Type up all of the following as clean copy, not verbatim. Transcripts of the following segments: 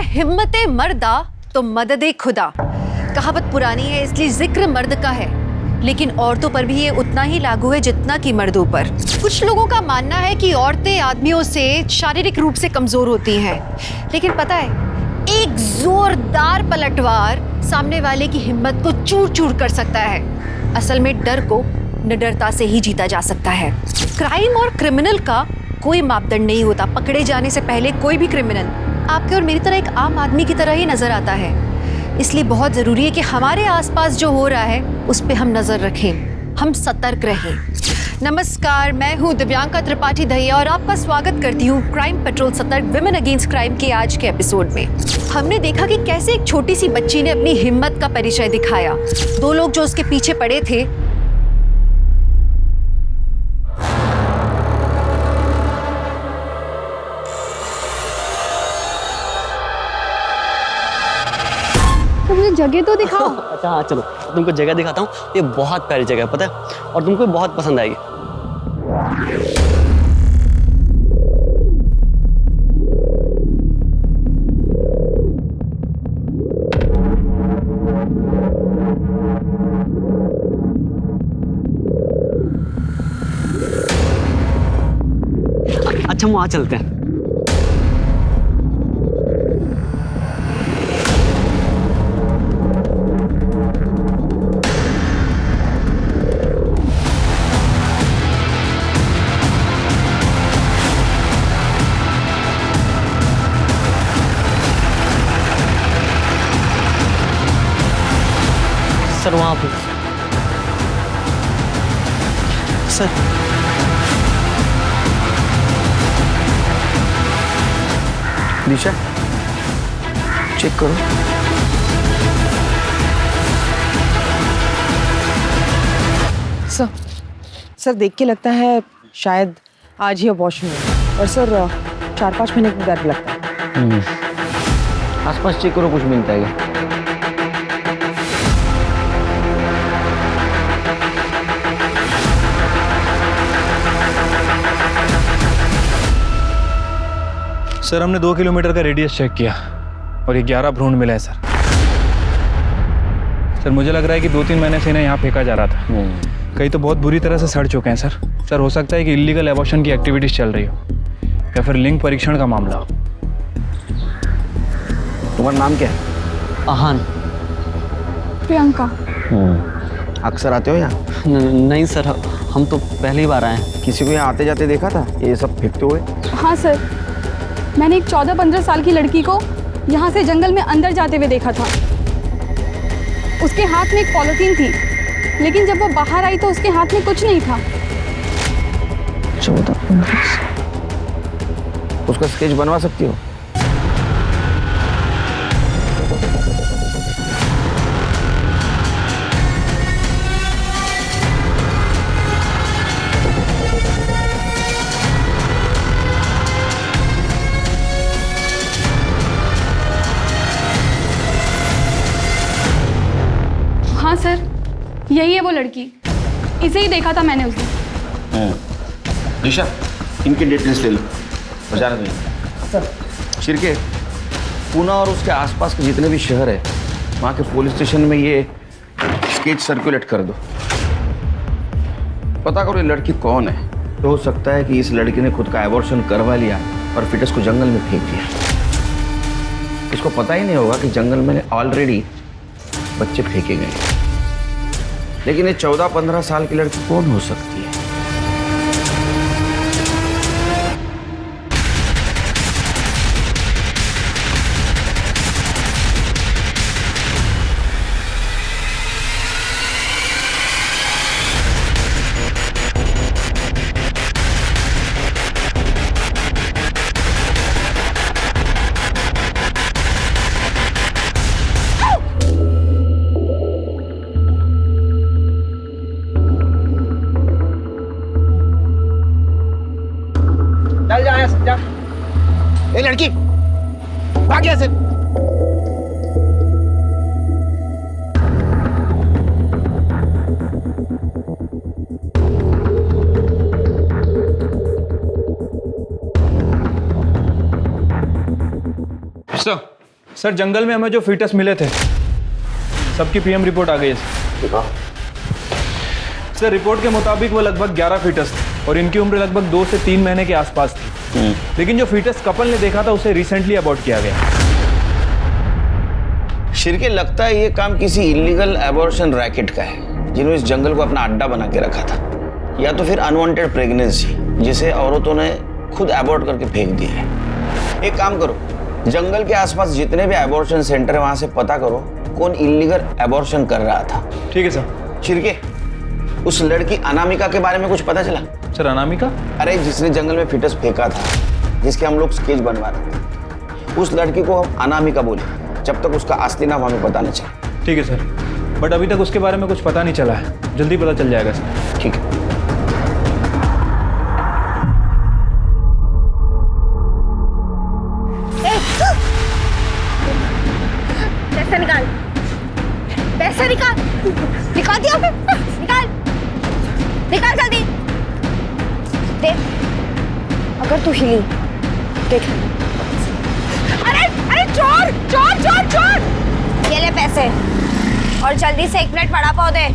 हिम्मते मर्दा तो मददे खुदा। कहावत पुरानी है इसलिए जिक्र मर्द का है, लेकिन औरतों पर भी ये उतना ही लागू है जितना कि मर्दों पर। कुछ लोगों का मानना है कि औरतें आदमियों से शारीरिक रूप से कमजोर होती हैं, लेकिन पता है एक जोरदार पलटवार सामने वाले की हिम्मत को चूर चूर कर सकता है। असल में डर को निडरता से ही जीता जा सकता है। क्राइम और क्रिमिनल का कोई मापदंड नहीं होता। पकड़े जाने से पहले कोई भी क्रिमिनल आपके और मेरी तरह एक आम आदमी की तरह ही नजर आता है। इसलिए बहुत जरूरी है कि हमारे आसपास जो हो रहा है उस पे हम नजर रखें, हम सतर्क रहें। नमस्कार, मैं हूं दिव्यांका त्रिपाठी दहिया और आपका स्वागत करती हूं क्राइम पेट्रोल सतर्क विमेन अगेंस्ट क्राइम के आज के एपिसोड में। हमने देखा कि कैसे एक छोटी सी बच्ची ने अपनी हिम्मत का परिचय दिखाया। दो लोग जो उसके पीछे पड़े थे मुझे जगह तो दिखाओ। अच्छा हाँ चलो, तुमको जगह दिखाता हूँ। ये बहुत प्यारी जगह है पता है, और तुमको बहुत पसंद आएगी। अच्छा हम वहाँ चलते हैं। सर वहाँ पे सर दिशा चेक करो। सर देख के लगता है शायद आज ही अबॉर्शन हुआ, और सर 4-5 महीने का गैप लगता है। आसपास चेक करो, कुछ मिलता है क्या? सर हमने 2 किलोमीटर का रेडियस चेक किया और ये 11 भ्रूण मिले हैं सर। सर मुझे लग रहा है कि 2-3 महीने से इन्हें यहाँ फेंका जा रहा था। कई तो बहुत बुरी तरह से सड़ चुके हैं सर। सर हो सकता है कि इलीगल एबॉर्शन की एक्टिविटीज चल रही हो या फिर लिंग परीक्षण का मामला हो। तुम्हारा नाम क्या है? आहान। प्रियंका। अक्सर आते हो यहाँ? नहीं सर, हम तो पहली बार आए हैं। किसी को यहाँ आते जाते देखा था ये सब फेंकते हुए? हाँ सर, मैंने एक 14-15 साल की लड़की को यहाँ से जंगल में अंदर जाते हुए देखा था। उसके हाथ में एक पॉलिथीन थी, लेकिन जब वो बाहर आई तो उसके हाथ में कुछ नहीं था। 14-15 उसका स्केच बनवा सकती हो? हाँ सर, यही है वो लड़की। इसे ही देखा था मैंने उस दिन। दिशा इनकी डिटेल्स ले लो। बजाना नहीं सर। शिरके, पूना और उसके आसपास के जितने भी शहर है वहाँ के पुलिस स्टेशन में ये स्केच सर्कुलेट कर दो। पता करो ये लड़की कौन है। तो हो सकता है कि इस लड़की ने खुद का एबॉर्शन करवा लिया और फिटस को जंगल में फेंक दिया। इसको पता ही नहीं होगा कि जंगल में ऑलरेडी बच्चे फेंके गए। लेकिन ये 14-15 साल की लड़की कौन हो सकती है? चल जा यहाँ जा। ए लड़की भाग यहाँ से। सर जंगल में हमें जो फीटस मिले थे सबकी पीएम रिपोर्ट आ गई है सर। रिपोर्ट के मुताबिक वो लगभग 11 फीटस थे और इनकी उम्र लगभग 2 से 3 महीने के आसपास थी। लेकिन जो फीटस कपल ने देखा था उसे रिसेंटली अबॉर्ट किया गया। शिरके, लगता है ये काम किसी इलीगल एबॉर्शन रैकेट का है जिन्होंने इस जंगल को अपना अड्डा बना के रखा था, या तो फिर अनवांटेड प्रेगनेंसी जिसे औरतों ने खुद एबॉर्ट करके फेंक दिया है। एक काम करो, जंगल के आसपास जितने भी एबॉर्शन सेंटर है वहां से पता करो कौन इलीगल एबॉर्शन कर रहा था। ठीक है सर। शिरके, उस लड़की अनामिका के बारे में कुछ पता चला? सर अनामिका? अरे जिसने जंगल में फीटस फेंका था, जिसके हम लोग स्केच बनवा रहे थे, उस लड़की को हम अनामिका बोले जब तक उसका असली नाम हमें पता नहीं चला। ठीक है सर, बट अभी तक उसके बारे में कुछ पता नहीं चला है, जल्दी पता चल जाएगा सर। ठीक है। पैसा निकाल, पैसा निकाल, निकाल दिया, निकाल, निकाल जल्दी। देख, अगर तू हिली देख ले। अरे अरे चोर चोर चोर चोर, ये ले पैसे और जल्दी से 1 प्लेट वड़ा पाव दे।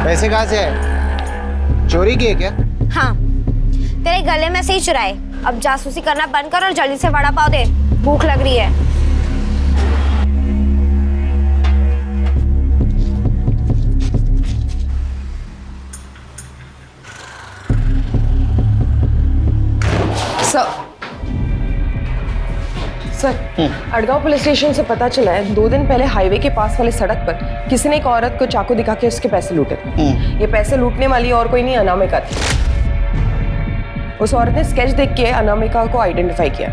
पैसे कहाँ से आए? चोरी किए क्या? हाँ, तेरे गले में से ही चुराए। अब जासूसी करना बंद कर और जल्दी से वड़ा पाव दे, भूख लग रही है। सर, अड़गांव पुलिस स्टेशन से पता चला है 2 दिन पहले हाईवे के पास वाले सड़क पर किसी ने एक औरत को चाकू दिखा के उसके पैसे लूटे थे। ये पैसे लूटने वाली और कोई नहीं, अनामिका थी। उस औरत ने स्केच देख के अनामिका को आइडेंटिफाई किया।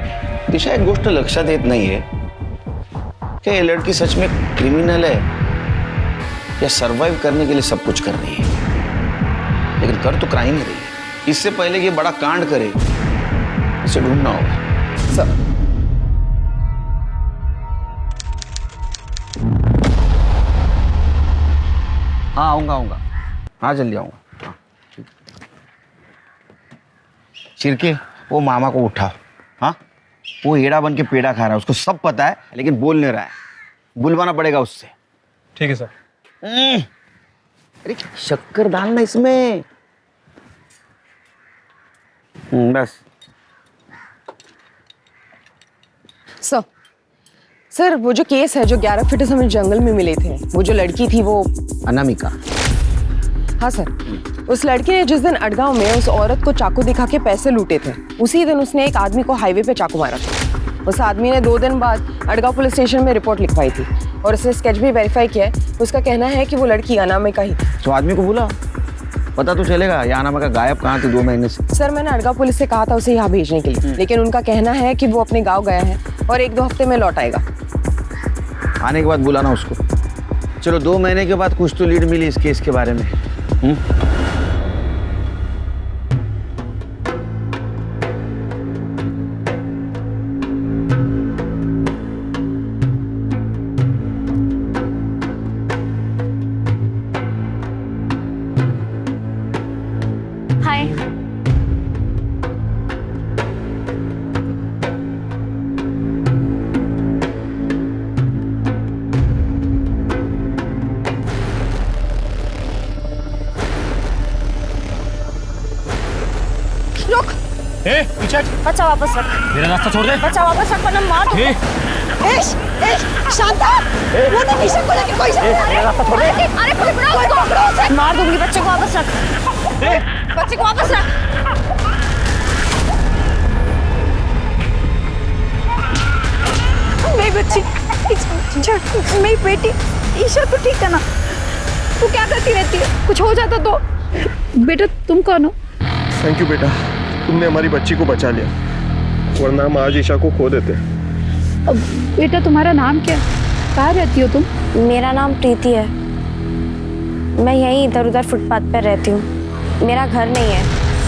दिशा, एक गोष्ट लक्षात येत नाहीये कि ये लड़की सच में क्रिमिनल है या सरवाइव करने के लिए सब कुछ कर रही है, लेकिन कर तो क्राइम रही है। इससे पहले ये बड़ा कांड करे, इसे ढूंढना होगा। सर, हाँ आऊंगा, हाँ जल्दी आऊंगा। शिरके, वो मामा को उठाओ। हाँ, वो हेड़ा बन के पेड़ा खा रहा है, उसको सब पता है लेकिन बोल नहीं रहा है। बुलवाना पड़ेगा उससे। ठीक है सर। अरे शक्कर डालना इसमें। बस। सर वो जो केस है, जो 11 फीटस हमें जंगल में मिले थे, वो जो लड़की थी वो अनामिका। हाँ सर, उस लड़की ने जिस दिन अड़गांव में उस औरत को चाकू दिखा के पैसे लूटे थे, उसी दिन उसने एक आदमी को हाईवे पे चाकू मारा था। उस आदमी ने 2 दिन बाद अड़गांव पुलिस स्टेशन में रिपोर्ट लिखवाई थी और उसने स्केच भी वेरीफाई किया है। उसका कहना है कि वो लड़की अनामिका ही थी। तो आदमी को बुला, पता तो चलेगा ये अनामिका गायब कहाँ थी 2 महीने से। सर, मैंने अड़गांव पुलिस से कहा था उसे यहाँ भेजने के लिए, लेकिन उनका कहना है कि वो अपने गाँव गया है और 1-2 हफ्ते में लौट आएगा। आने के बाद बुलाना उसको। चलो, 2 महीने के बाद कुछ तो लीड मिली इस केस के बारे में। हाय। रुक, पीछे बच्चा वापस रख, मेरा रास्ता छोड़ दे। बच्चा वापस रख वरना मार दूंगा। शांता, वो तो निशा को लेके कोई रास्ता छोड़ दे। अरे पकड़ो उसको, मार दूंगी। बच्चे को वापस रख, बच्चे को वापस रख। मेरी बच्ची, मेरी बेटी ईशा, तो ठीक है ना? तू क्या करती रहती है? कुछ हो जाता तो? बेटा तुम कौन हो? थैंक यू बेटा, तुमने हमारी बच्ची को बचा लिया, वरना हम आज ईशा को खो देते। अब बेटा तुम्हारा नाम क्या है? कहाँ रहती हो तुम? मेरा नाम प्रीति है। मैं यहीं इधर उधर फुटपाथ पर रहती हूँ। मेरा घर नहीं है।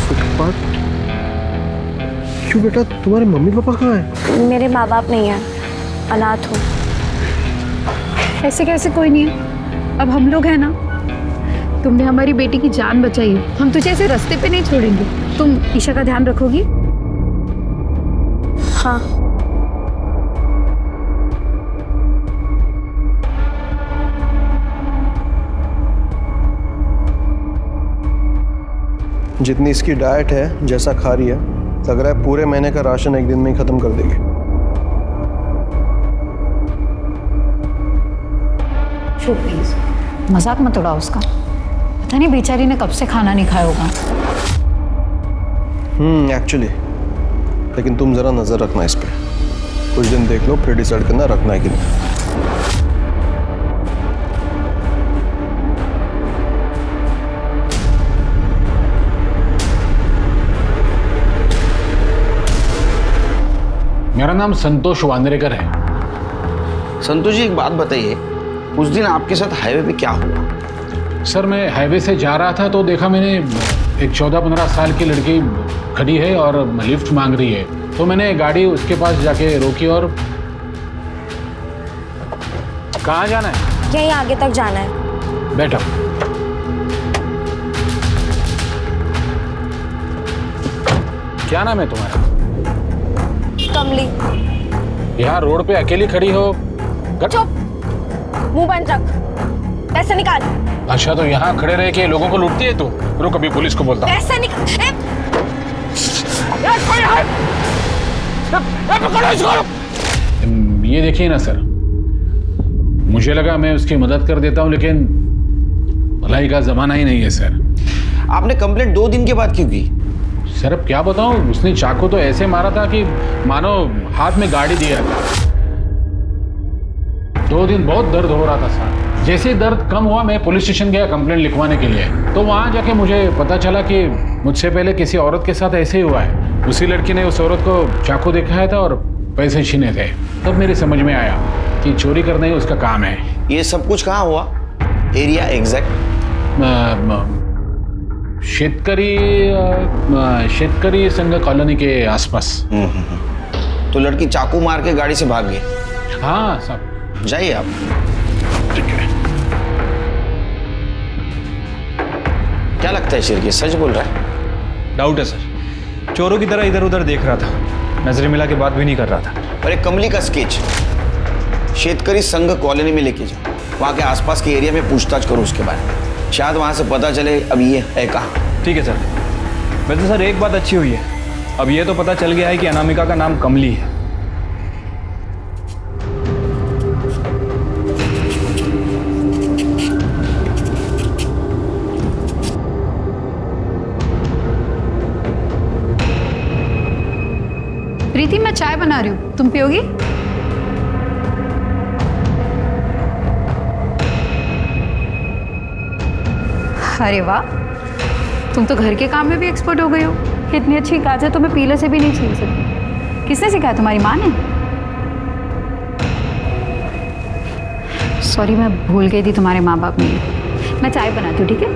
फुटपाथ? क्यों बेटा, तुम्हारे मम्मी पापा कहाँ हैं? मेरे माँ बाप नहीं है, अनाथ हूँ। ऐसे कैसे कोई नहीं है? अब हम लोग हैं ना। तुमने हमारी बेटी की जान बचाई है, हम तुझे ऐसे रास्ते पे नहीं छोड़ेंगे। तुम ईशा का ध्यान रखोगी? हाँ। जितनी इसकी डाइट है, जैसा खा रही है, लग रहा है पूरे महीने का राशन एक दिन में ही खत्म कर देगी। चुप प्लीज, मजाक मत उड़ाओ उसका। पता नहीं बेचारी ने कब से खाना नहीं खाया होगा। एक्चुअली, लेकिन तुम जरा नजर रखना इस पे। कुछ दिन देख लो, फिर डिसाइड करना रखना है कि नहीं। मेरा नाम संतोष वांद्रेकर है। संतोष जी, एक बात बताइए, उस दिन आपके साथ हाईवे पे क्या हुआ? सर, मैं हाईवे से जा रहा था तो देखा मैंने एक 14-15 साल की लड़की खड़ी है और लिफ्ट मांग रही है। तो मैंने गाड़ी उसके पास जाके रोकी और कहाँ जाना है? यहीं आगे तक जाना है। बैठो। क्या नाम है तुम्हारा? कमली। यहाँ रोड पे अकेली खड़ी हो? चुप, मुंह बंद रख, पैसे निकाल। अच्छा, तो यहाँ खड़े रह के लोगों को लूटती है तू? रुक, अभी पुलिस को बोलता हूँ। पैसे निकाल। पकड़ो इसको। ये देखिए ना सर, मुझे लगा मैं उसकी मदद कर देता हूँ, लेकिन भलाई का जमाना ही नहीं है सर। आपने कंप्लेंट 2 दिन के बाद क्यों की? सर अब क्या बताऊं, उसने चाकू तो ऐसे मारा था कि मानो हाथ में गाड़ी दिया था। 2 दिन बहुत दर्द हो रहा था सर। जैसे दर्द कम हुआ, मैं पुलिस स्टेशन गया कंप्लेंट लिखवाने के लिए। तो वहां जाके मुझे पता चला कि मुझसे पहले किसी औरत के साथ ऐसे ही हुआ है। उसी लड़की ने उस औरत को चाकू दिखाया था और पैसे छीने थे। तब मेरी समझ में आया कि चोरी करना ही उसका काम है। ये सब कुछ कहाँ हुआ? Area exact? शेतकरी संघ कॉलोनी के आसपास। तो लड़की चाकू मार के गाड़ी से भाग गई? हाँ साहब। जाइए आप। ठीक है। क्या लगता है शेर, सच बोल रहा है? डाउट है सर, चोरों की तरह इधर उधर देख रहा था, नजरें मिला के बात भी नहीं कर रहा था। अरे कमली का स्केच शेतकरी संघ कॉलोनी में लेके जाओ, वहाँ के आसपास के एरिया में पूछताछ करो उसके बारे में, शायद वहाँ से पता चले अब ये है कहाँ। ठीक है सर। वैसे सर एक बात अच्छी हुई है, अब ये तो पता चल गया है कि अनामिका का नाम कमली है। प्रीति, मैं चाय बना रही हूँ, तुम पियोगी? अरे वाह, तुम तो घर के काम में भी एक्सपर्ट हो गई हो। इतनी अच्छी गाजर तो मैं पीले से भी नहीं छील सकती। किसने सिखाया? तुम्हारी माँ ने? सॉरी, मैं भूल गई थी तुम्हारे माँ बाप नहीं। मैं चाय बनाती हूँ, ठीक है?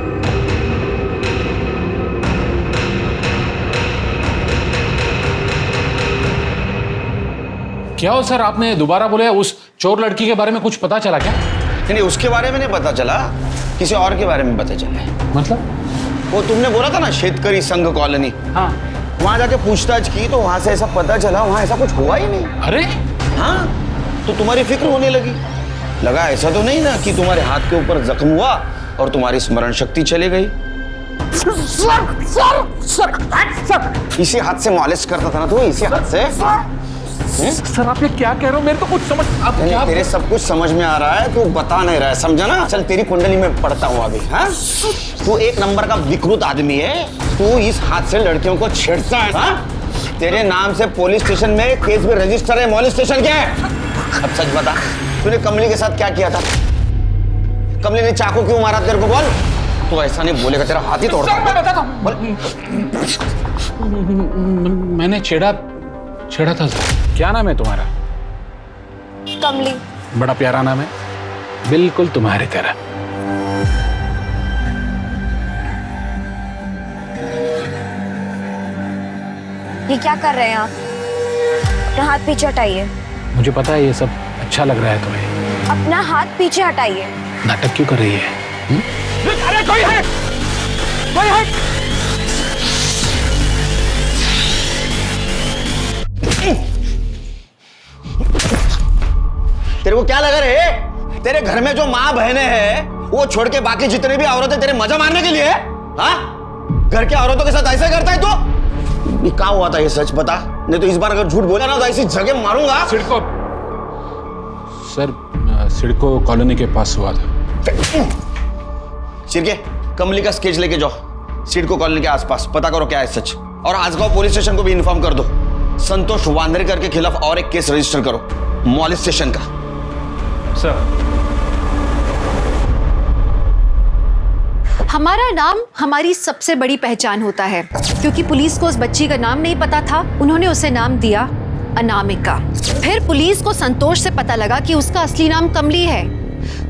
क्या हो सर, आपने दोबारा बोले? उस चोर लड़की के बारे में कुछ पता चला क्या? नहीं, उसके बारे में नहीं पता चला, किसी और के बारे में पता चला है। मतलब? वो तुमने बोला था ना शेतकरी संघ कॉलोनी, हाँ, वहां जाके पूछताछ की तो वहां से ऐसा पता चला वहां ऐसा कुछ हुआ ही नहीं। अरे हाँ, तो तुम्हारी फिक्र होने लगी। लगा ऐसा तो नहीं ना कि तुम्हारे हाथ के ऊपर जख्म हुआ और तुम्हारी स्मरण शक्ति चली गई। इसी हाथ से मालिश करता था ना तू, इसी हाथ से। सर आप ये क्या कह रहे हो? मेरे तो कुछ समझ आप क्या? तेरे सब कुछ समझ में आ रहा है, तू बता नहीं रहा है, समझा ना? चल तेरी कुंडली में पढ़ता हूँ अभी। हाँ, तू एक नंबर का विकृत आदमी है। तू इस हाथ से लड़कियों को छेड़ता है। हाँ? तेरे नाम से पुलिस स्टेशन में केस भी रजिस्टर है। मॉलेस्टेशन क्या है? अब सच बता, तूने कमली के साथ क्या किया था? कमली ने चाकू क्यों मारा तेरे को? बोल। तू ऐसा नहीं बोलेगा, तेरा हाथ ही तोड़ता हूं। मैं बताता हूं। मैंने छेड़ा था सर। क्या नाम है तुम्हारा? कमली। बड़ा प्यारा नाम है, बिल्कुल तुम्हारी तरह। ये क्या कर रहे हैं आप? अपना हाथ पीछे हटाइए। मुझे पता है ये सब अच्छा लग रहा है तुम्हें। अपना हाथ पीछे हटाइए। नाटक क्यों कर रही है? अरे कोई है, कोई है। तेरे को क्या लगा रे? तेरे घर में जो माँ बहनें हैं वो छोड़ के बाकी जितने भी औरतें तेरे मजा मारने के लिए? हाँ? घर के औरतों के साथ ऐसे करता है तो? ये क्या हुआ था, ये सच बता, नहीं तो इस बार अगर झूठ बोला ना तो ऐसी जगह मारूंगा। सिडको सर, सिडको कॉलोनी के पास हुआ था। चिरके, कमली का स्केच लेके जाओ सिडको कॉलोनी के आसपास, पता करो क्या है सच। और आजगांव पुलिस स्टेशन को भी इन्फॉर्म कर दो, संतोष वांद्रेकर के खिलाफ और एक केस रजिस्टर करो, मॉलेस्टेशन का। सर, हमारा नाम हमारी सबसे बड़ी पहचान होता है। क्योंकि पुलिस को उस बच्ची का नाम नहीं पता था, उन्होंने उसे नाम दिया अनामिका। फिर पुलिस को संतोष से पता लगा कि उसका असली नाम कमली है।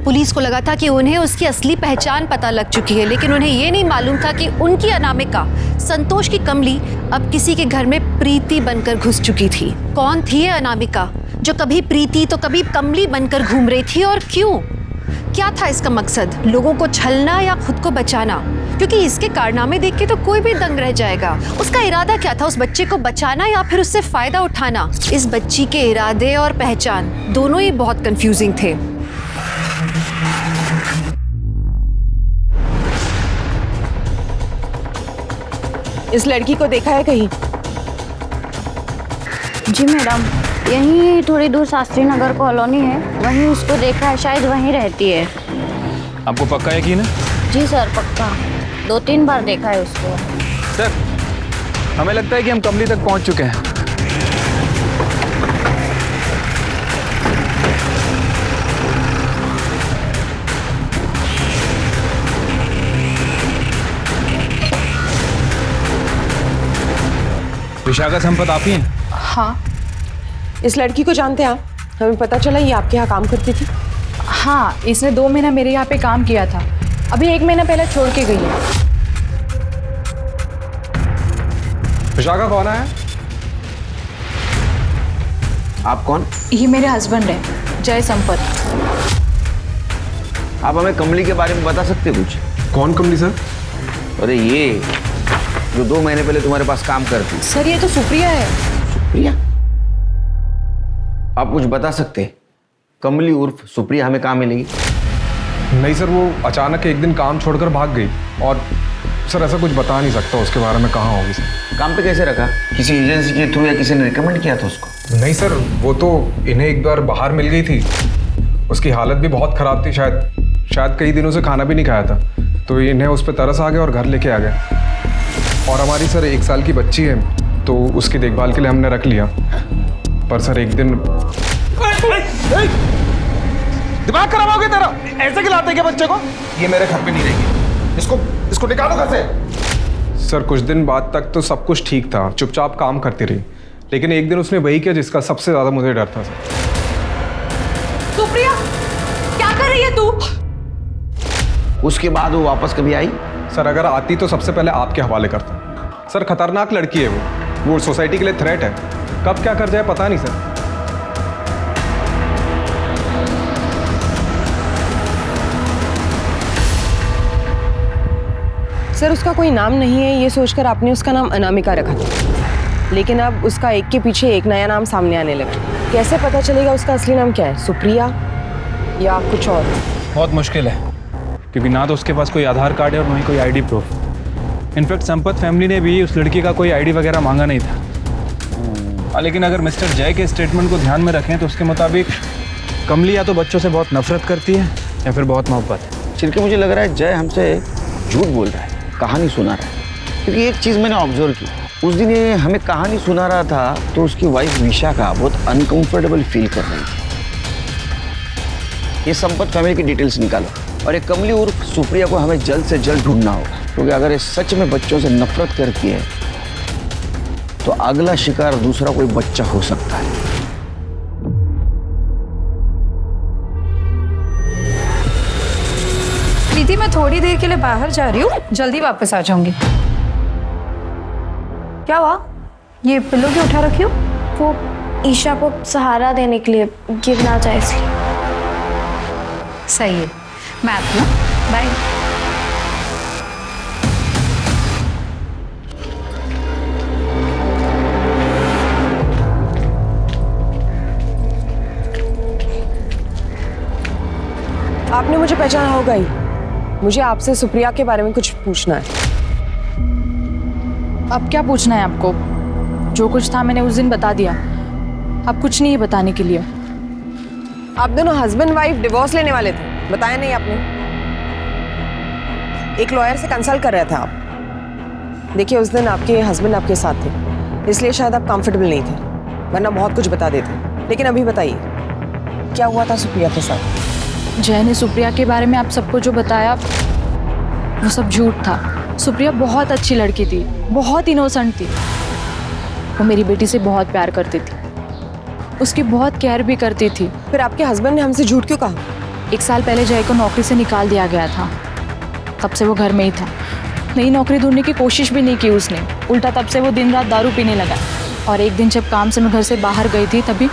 पुलिस को लगा था कि उन्हें उसकी असली पहचान पता लग चुकी है, लेकिन उन्हें यह नहीं मालूम था कि उनकी अनामिका, संतोष की कमली, अब किसी के घर में प्रीति बनकर घुस चुकी थी। कौन थी ये अनामिका जो कभी प्रीति तो कभी कमली बनकर घूम रही थी, और क्यों? क्या था इसका मकसद? लोगों को छलना या खुद को बचाना? क्योंकि इसके कारनामे देख के तो कोई भी दंग रह जाएगा। उसका इरादा क्या था? उस बच्चे को बचाना या फिर उससे फायदा उठाना? इस बच्ची के इरादे और पहचान दोनों ही बहुत कंफ्यूजिंग थे। इस लड़की को देखा है कहीं? जी मैडम, यहीं थोड़ी दूर शास्त्री नगर कॉलोनी है, वहीं उसको देखा है, शायद वहीं रहती है। आपको पक्का यकीन है? जी सर, पक्का 2-3 बार देखा है उसको। सर, हमें लगता है कि हम कमली तक पहुंच चुके हैं। विशाखा संपत आप ही हैं? हाँ इस लड़की को जानते हैं आप? हमें पता चला ये आपके यहाँ काम करती थी। हाँ, इसने 2 महीना मेरे यहाँ पे काम किया था, अभी 1 महीना पहले छोड़ के गई है। विशाखा कौन है? आप कौन? ये मेरे हस्बैंड है, जय संपत। आप हमें कमली के बारे में बता सकते हैं कुछ? कौन कमली सर? अरे ये जो 2 महीने पहले तुम्हारे पास काम करती। सर, ये तो सुप्रिया है। सुप्रिया? आप कुछ बता सकते हैं? कमली उर्फ सुप्रिया हमें कहाँ मिलेगी? नहीं सर, वो अचानक एक दिन काम छोड़कर भाग गई, और सर ऐसा कुछ बता नहीं सकता उसके बारे में, कहाँ होगी सर। काम पे कैसे रखा? किसी एजेंसी के थ्रू या किसी ने रिकमेंड किया था उसको? नहीं सर, वो तो इन्हें एक बार बाहर मिल गई थी, उसकी हालत भी बहुत ख़राब थी, शायद कई दिनों से खाना भी नहीं खाया था, तो इन्हें उस पर तरस आ गया और घर लेके आ गए। और हमारी सर 1 साल की बच्ची है, तो उसकी देखभाल के लिए हमने रख लिया। पर सर एक दिन दिमाग खराब हो गया तेरा? ऐसे खिलाते क्या बच्चे को? ये मेरे घर पे नहीं रहेगी, इसको निकालो घर से। सर कुछ दिन बाद तक तो सब कुछ ठीक था, चुपचाप काम करती रही, लेकिन एक दिन उसने वही किया जिसका सबसे ज्यादा मुझे डर था सर। सुप्रिया, क्या कर रही है तू? उसके बाद वो वापस कभी आई? सर अगर आती तो सबसे पहले आपके हवाले करता। सर खतरनाक लड़की है वो सोसाइटी के लिए थ्रेट है, कब क्या कर जाए पता नहीं सर। सर उसका कोई नाम नहीं है, ये सोचकर आपने उसका नाम अनामिका रखा था, लेकिन अब उसका एक के पीछे एक नया नाम सामने आने लगा। कैसे पता चलेगा उसका असली नाम क्या है? सुप्रिया या कुछ और? बहुत मुश्किल है, क्योंकि ना तो उसके पास कोई आधार कार्ड है और ना ही कोई ID proof. In fact Sampat family ने भी उस लड़की का कोई आईडी वगैरह मांगा नहीं था। लेकिन अगर मिस्टर जय के स्टेटमेंट को ध्यान में रखें तो उसके मुताबिक कमली या तो बच्चों से बहुत नफरत करती है या फिर बहुत मोहब्बत। चिरके मुझे लग रहा है जय हमसे झूठ बोल रहा है, कहानी सुना रहा है। क्योंकि एक चीज़ मैंने ऑब्जर्व की, उस दिन ये हमें कहानी सुना रहा था तो उसकी वाइफ विशाखा बहुत अनकंफर्टेबल फील कर रही थी। ये संपत फैमिली की डिटेल्स निकालो, और एक कमली उर्फ सुप्रिया को हमें जल्द से जल्द ढूंढना होगा, क्योंकि अगर ये सच में बच्चों से नफरत करती है तो अगला शिकार दूसरा कोई बच्चा हो सकता है। प्रीति, मैं थोड़ी देर के लिए बाहर जा रही हूँ, जल्दी वापस आ जाऊंगी। क्या हुआ? ये पिल्लो क्यों उठा रखी हो? वो ईशा को सहारा देने के लिए, गिर ना जाए इसलिए। सही है, मैं आती हूँ, बाय। आपने मुझे पहचाना होगा ही, मुझे आपसे सुप्रिया के बारे में कुछ पूछना है। अब क्या पूछना है आपको? जो कुछ था मैंने उस दिन बता दिया। अब कुछ नहीं है बताने के लिए। आप दोनों हस्बैंड वाइफ डिवोर्स लेने वाले थे, बताया नहीं आपने? एक लॉयर से कंसल्ट कर रहे थे आप। देखिए उस दिन आपके हस्बैंड आपके साथ थे, इसलिए शायद आप कंफर्टेबल नहीं थे, वरना बहुत कुछ बता देते। लेकिन अभी बताइए क्या हुआ था सुप्रिया के साथ? जय ने सुप्रिया के बारे में आप सबको जो बताया वो सब झूठ था। सुप्रिया बहुत अच्छी लड़की थी, बहुत इनोसेंट थी। वो मेरी बेटी से बहुत प्यार करती थी, उसकी बहुत केयर भी करती थी। फिर आपके हस्बैंड ने हमसे झूठ क्यों कहा? 1 साल पहले जय को नौकरी से निकाल दिया गया था, तब से वो घर में ही था। नई नौकरी ढूंढने की कोशिश भी नहीं की उसने, उल्टा तब से वो दिन रात दारू पीने लगा। और एक दिन जब काम से मैं घर से बाहर गई थी, तभी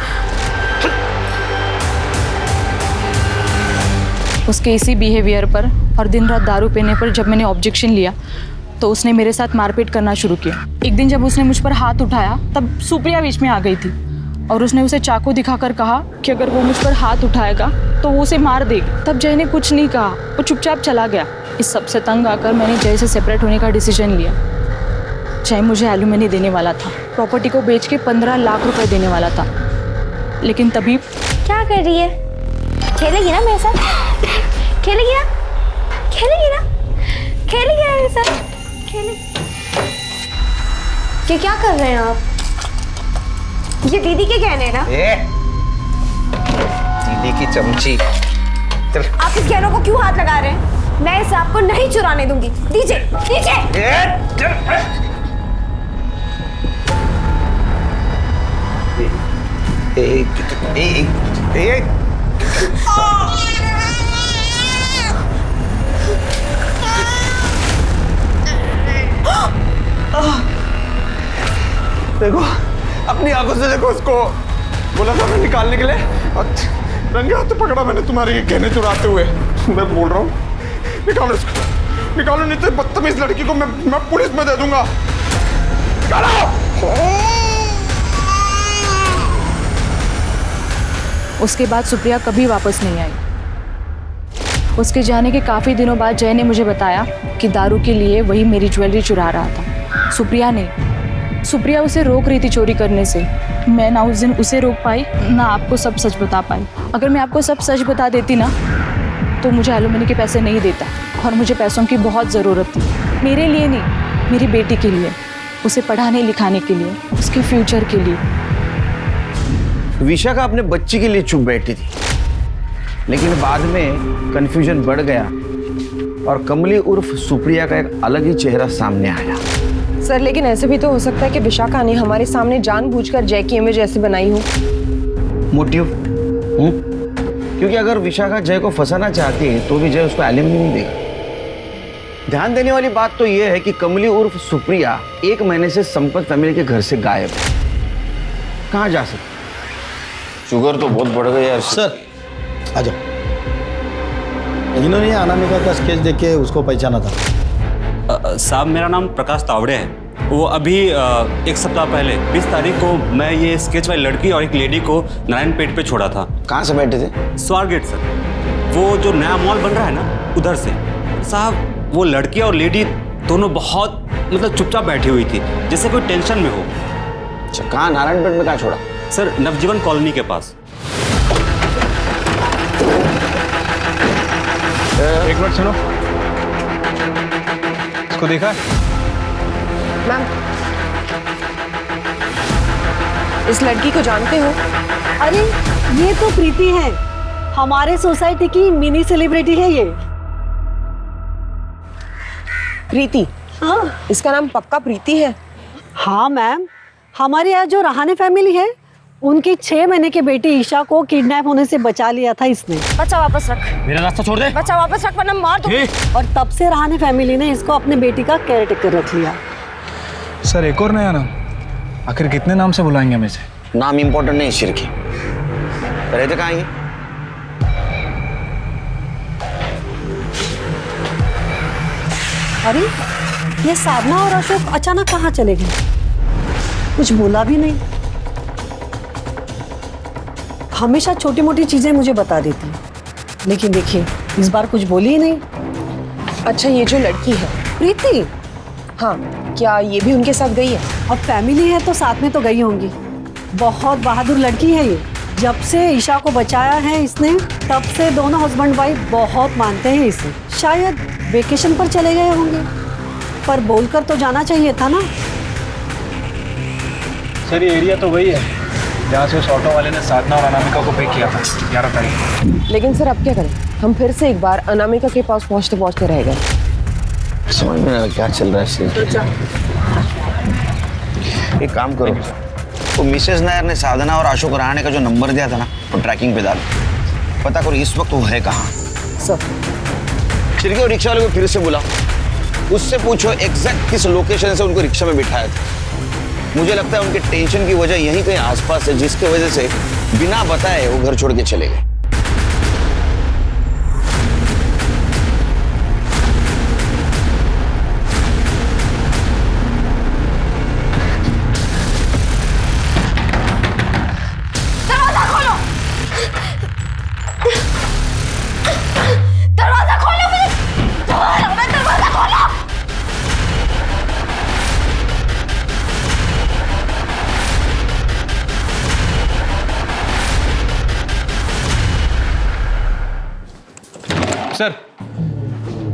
उसके इसी बिहेवियर पर और दिन रात दारू पीने पर जब मैंने ऑब्जेक्शन लिया तो उसने मेरे साथ मारपीट करना शुरू किया। एक दिन जब उसने मुझ पर हाथ उठाया तब सुप्रिया बीच में आ गई थी और उसने उसे चाकू दिखाकर कहा कि अगर वो मुझ पर हाथ उठाएगा तो वो उसे मार देगी। तब जय ने कुछ नहीं कहा, वो चुपचाप चला गया। इस सब से तंग आकर मैंने जय से सेपरेट होने का डिसीजन लिया। जय मुझे एलुमनी देने वाला था, प्रॉपर्टी को बेच के 15 लाख रुपए देने वाला था। लेकिन तभी क्या कर रही है? खेलेगी ना मेरे साथ? खेलेगी ना? खेलेगी ना? खेलेगी ना मेरे साथ? खेलेगी। क्या कर रहे हैं आप? ये दीदी के गहने हैं ना? दीदी की चमची। चल। आप इस गहनों को क्यों हाथ लगा रहे हैं? मैं इसे आपको नहीं चुराने दूंगी। दीजिए, दीजिए। देखो, अपनी आंखों से देखो उसको। बोला था मैं निकालने के लिए, रंगे हाथ पकड़ा मैंने तुम्हारे ये गहने चुराते हुए। मैं बोल रहा हूँ निकालो इसको, निकालो, नहीं तो बदतमीज लड़की को मैं पुलिस में दे दूंगा। निकालो। उसके बाद सुप्रिया कभी वापस नहीं आई। उसके जाने के काफ़ी दिनों बाद जय ने मुझे बताया कि दारू के लिए वही मेरी ज्वेलरी चुरा रहा था। सुप्रिया नहीं, सुप्रिया उसे रोक रही थी चोरी करने से। मैं ना उस दिन उसे रोक पाई, ना आपको सब सच बता पाई। अगर मैं आपको सब सच बता देती ना तो मुझे एलुमनी के पैसे नहीं देता, और मुझे पैसों की बहुत ज़रूरत थी। मेरे लिए नहीं, मेरी बेटी के लिए, उसे पढ़ाने लिखाने के लिए, उसके फ्यूचर के लिए। विशाखा अपने बच्ची के लिए चुप बैठी थी, लेकिन बाद में कंफ्यूजन बढ़ गया और कमली उर्फ सुप्रिया का एक अलग ही चेहरा सामने आया। सर लेकिन ऐसे भी तो हो सकता है कि विशाखा ने हमारे सामने जानबूझकर जय की इमेज ऐसे बनाई हो। मोटिव? क्योंकि अगर विशाखा जय को फंसाना चाहती है तो भी जय उसको एलिमनी नहीं देगा। ध्यान देने वाली बात तो यह है कि कमली उर्फ सुप्रिया 1 महीने से संपत फैमिली के घर से गायब है। कहाँ जा सकती? शुगर तो बहुत बढ़ गई यार। सर आ जाओ। इन्होंने अनामिका का स्केच देख के उसको पहचाना था। साहब मेरा नाम प्रकाश तावड़े है। वो अभी 1 सप्ताह पहले 20 तारीख को मैं ये स्केच वाली लड़की और एक लेडी को नारायणपेट पे छोड़ा था। कहाँ से बैठे थे? स्वारगेट सर, वो जो नया मॉल बन रहा है ना उधर से। साहब वो लड़की और लेडी दोनों बहुत मतलब चुपचाप बैठी हुई थी, जैसे कोई टेंशन में हो। अच्छा, कहाँ नारायणपेट में कहाँ छोड़ा? सर नवजीवन कॉलोनी के पास। एक मिनट सुनो, इसको देखा? मैम इस लड़की को जानते हो? अरे ये तो प्रीति है, हमारे सोसाइटी की मिनी सेलिब्रिटी है ये। प्रीति? हाँ। इसका नाम पक्का प्रीति है? हाँ मैम, हमारे यहाँ जो रहाने फैमिली है उनकी 6 महीने की बेटी ईशा को किडनैप होने से बचा लिया था इसने। बच्चा वापस रख। मेरा रास्ता छोड़ दे। बच्चा वापस रख वरना मार दूंगी। और तब से रहाने फैमिली ने इसको अपने बेटी का केयर टेकर रख लिया। सर एक और नया नाम, आखिर कितने नाम से बुलाएंगे हमें से? नाम इम्पोर्टेंट नहीं शिर की। रहते कहाँ ये? अरे ये साधना और अशोक अचानक कहाँ चले गए? कुछ बोला भी नहीं। हमेशा छोटी मोटी चीजें मुझे बता देती है, लेकिन देखिए इस बार कुछ बोली ही नहीं। अच्छा ये जो लड़की है प्रीति, हाँ, क्या ये भी उनके साथ गई है? अब फैमिली है तो साथ में तो गई होंगी। बहुत बहादुर लड़की है ये। जब से ईशा को बचाया है इसने, तब से दोनों हस्बैंड वाइफ बहुत मानते हैं इसे। शायद वेकेशन पर चले गए होंगे, पर बोलकर तो जाना चाहिए था ना। सर ये एरिया तो वही है जहाँ से उस ऑटो वाले ने साधना और अनामिका को पिक किया था 11 तारीख। लेकिन सर अब क्या करें? हम फिर से एक बार अनामिका के पास पहुँचते पहुँचते रह गए। समझ में नहीं आ रहा क्या चल रहा है इसलिए। एक काम करो, तो मिसेस नायर ने साधना और अशोक रहाणे का जो नंबर दिया था ना, वो ट्रैकिंग पे डालो। पता करो इस वक्त वो है कहाँ। सर चिरके और रिक्शा वाले को फिर से बुलाओ, उससे पूछो एग्जैक्ट किस लोकेशन से उनको रिक्शा में बिठाया था। मुझे लगता है उनके टेंशन की वजह यहीं कहीं आसपास है, जिसकी वजह से बिना बताए वो घर छोड़ के चले गए। सर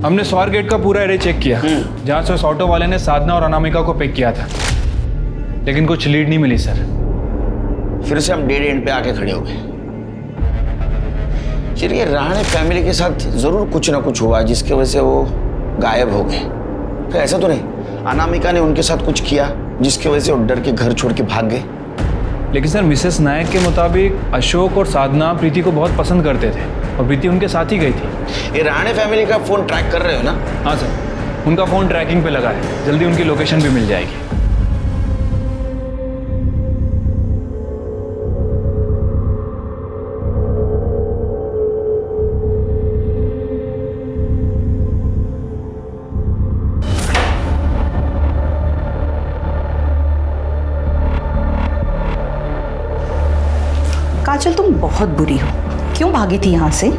हमने स्वार गेट का पूरा एरिया चेक किया जहाँ से उस ऑटो वाले ने साधना और अनामिका को पिक किया था, लेकिन कुछ लीड नहीं मिली सर। फिर से हम डेड एंड पे आके खड़े हो गए। चलिए रहाणे फैमिली के साथ जरूर कुछ ना कुछ हुआ जिसकी वजह से वो गायब हो गए। फिर ऐसा तो नहीं अनामिका ने उनके साथ कुछ किया जिसकी वजह से वो डर के घर छोड़ के भाग गए। लेकिन सर मिसेस नायक के मुताबिक अशोक और साधना प्रीति को बहुत पसंद करते थे और प्रीति उनके साथ ही गई थी। ये रहाणे फैमिली का फोन ट्रैक कर रहे हो ना? हाँ सर, उनका फोन ट्रैकिंग पे लगा है, जल्दी उनकी लोकेशन भी मिल जाएगी। काजल तुम बहुत बुरी हो। क्यों भागी थी यहाँ से?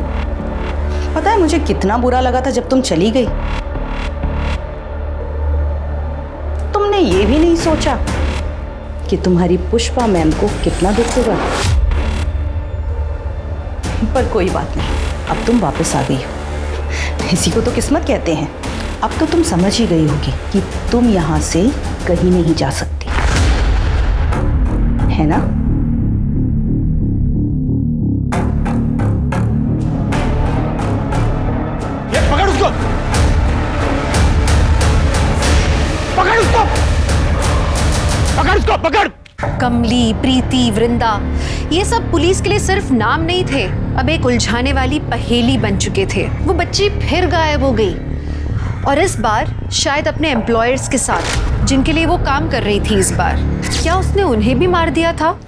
पता है मुझे कितना बुरा लगा था जब तुम चली गई। तुमने ये भी नहीं सोचा कि तुम्हारी पुष्पा मैम को कितना दुख होगा। पर कोई बात नहीं, अब तुम वापस आ गई हो। इसी को तो किस्मत कहते हैं। अब तो तुम समझ ही गई होगी कि तुम यहाँ से कहीं नहीं जा सकती, है ना? पकड़ उसको, पकड़ उसको, पकड़ उसको, पकड़। कमली, प्रीति, वृंदा, ये सब पुलिस के लिए सिर्फ नाम नहीं थे, अब एक उलझाने वाली पहेली बन चुके थे। वो बच्ची फिर गायब हो गई और इस बार शायद अपने एम्प्लॉयर्स के साथ, जिनके लिए वो काम कर रही थी। इस बार क्या उसने उन्हें भी मार दिया था?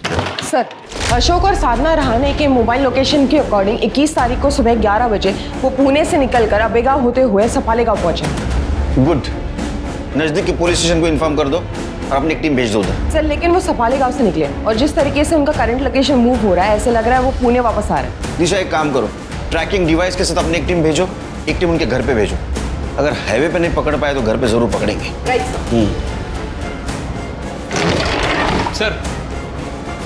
सर अशोक और साधना रहाणे के मोबाइल लोकेशन के अकॉर्डिंग 21 तारीख को सुबह 11 बजे वो पुणे से निकलकर अबेगांव होते हुए सफालेगांव पहुंचे। गुड, नजदीक के पुलिस स्टेशन को इन्फॉर्म कर दो और अपनी एक टीम भेज दो उधर। सर लेकिन वो सफालेगांव से निकले और जिस तरीके से उनका करंट लोकेशन मूव हो रहा है, ऐसे लग रहा है वो पुणे वापस आ रहे हैं। दिशा एक काम करो, ट्रैकिंग डिवाइस के साथ अपनी एक टीम भेजो, एक टीम उनके घर पे भेजो। अगर हाईवे पे नहीं पकड़ पाए तो घर पे जरूर पकड़ेंगे। राइट सर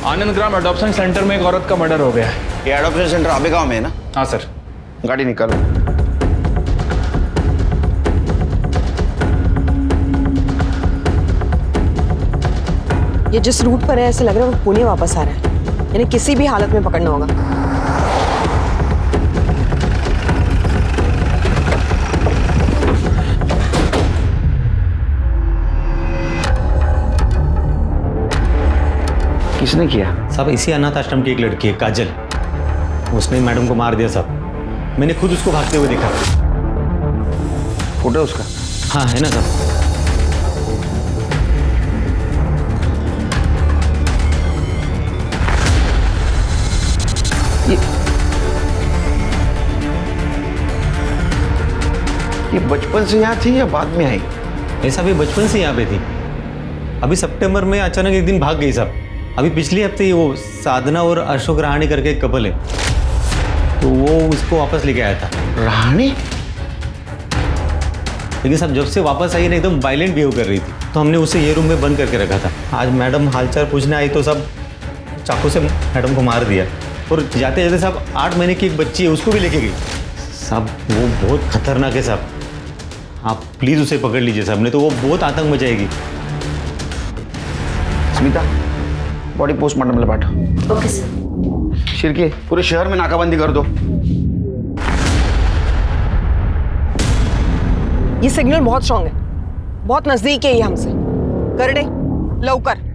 आनंद ग्राम अडॉप्शन सेंटर में एक औरत का मर्डर हो गया है। ये अडॉप्शन सेंटर अबेगांव में है ना? हाँ सर। गाड़ी निकालो। ये जिस रूट पर है ऐसे लग रहा है वो पुणे वापस आ रहा है, यानी किसी भी हालत में पकड़ना होगा। किसने किया? साहब इसी अनाथ आश्रम की एक लड़की है काजल, उसने मैडम को मार दिया साहब। मैंने खुद उसको भागते हुए देखा। फोटो उसका? हाँ है ना साहब। ये बचपन से यहाँ थी या बाद में आई? ऐसा भी बचपन से यहाँ पे थी। अभी सितंबर में अचानक एक दिन भाग गई साहब। अभी पिछले हफ्ते ही वो साधना और अशोक रहाणे करके एक कपल है, तो वो उसको वापस लेके आया था। रहाणे? लेकिन साहब जब से वापस आई ना एकदम वायलेंट बिहेव कर रही थी, तो हमने उसे ये रूम में बंद करके रखा था। आज मैडम हालचाल पूछने आई तो सब चाकू से मैडम को मार दिया, और जाते जाते साहब 8 महीने की एक बच्ची है उसको भी लेके गई। साहब वो बहुत खतरनाक है साहब, आप प्लीज़ उसे पकड़ लीजिए साहब, नहीं तो वो बहुत आतंक मचाएगी। स्मिता, बॉडी पोस्टमार्टम में पाठो। Okay sir. शिरके, पूरे शहर में नाकाबंदी कर दो। ये सिग्नल बहुत स्ट्रांग है, बहुत नजदीक है ये हमसे। कर दे लवकर।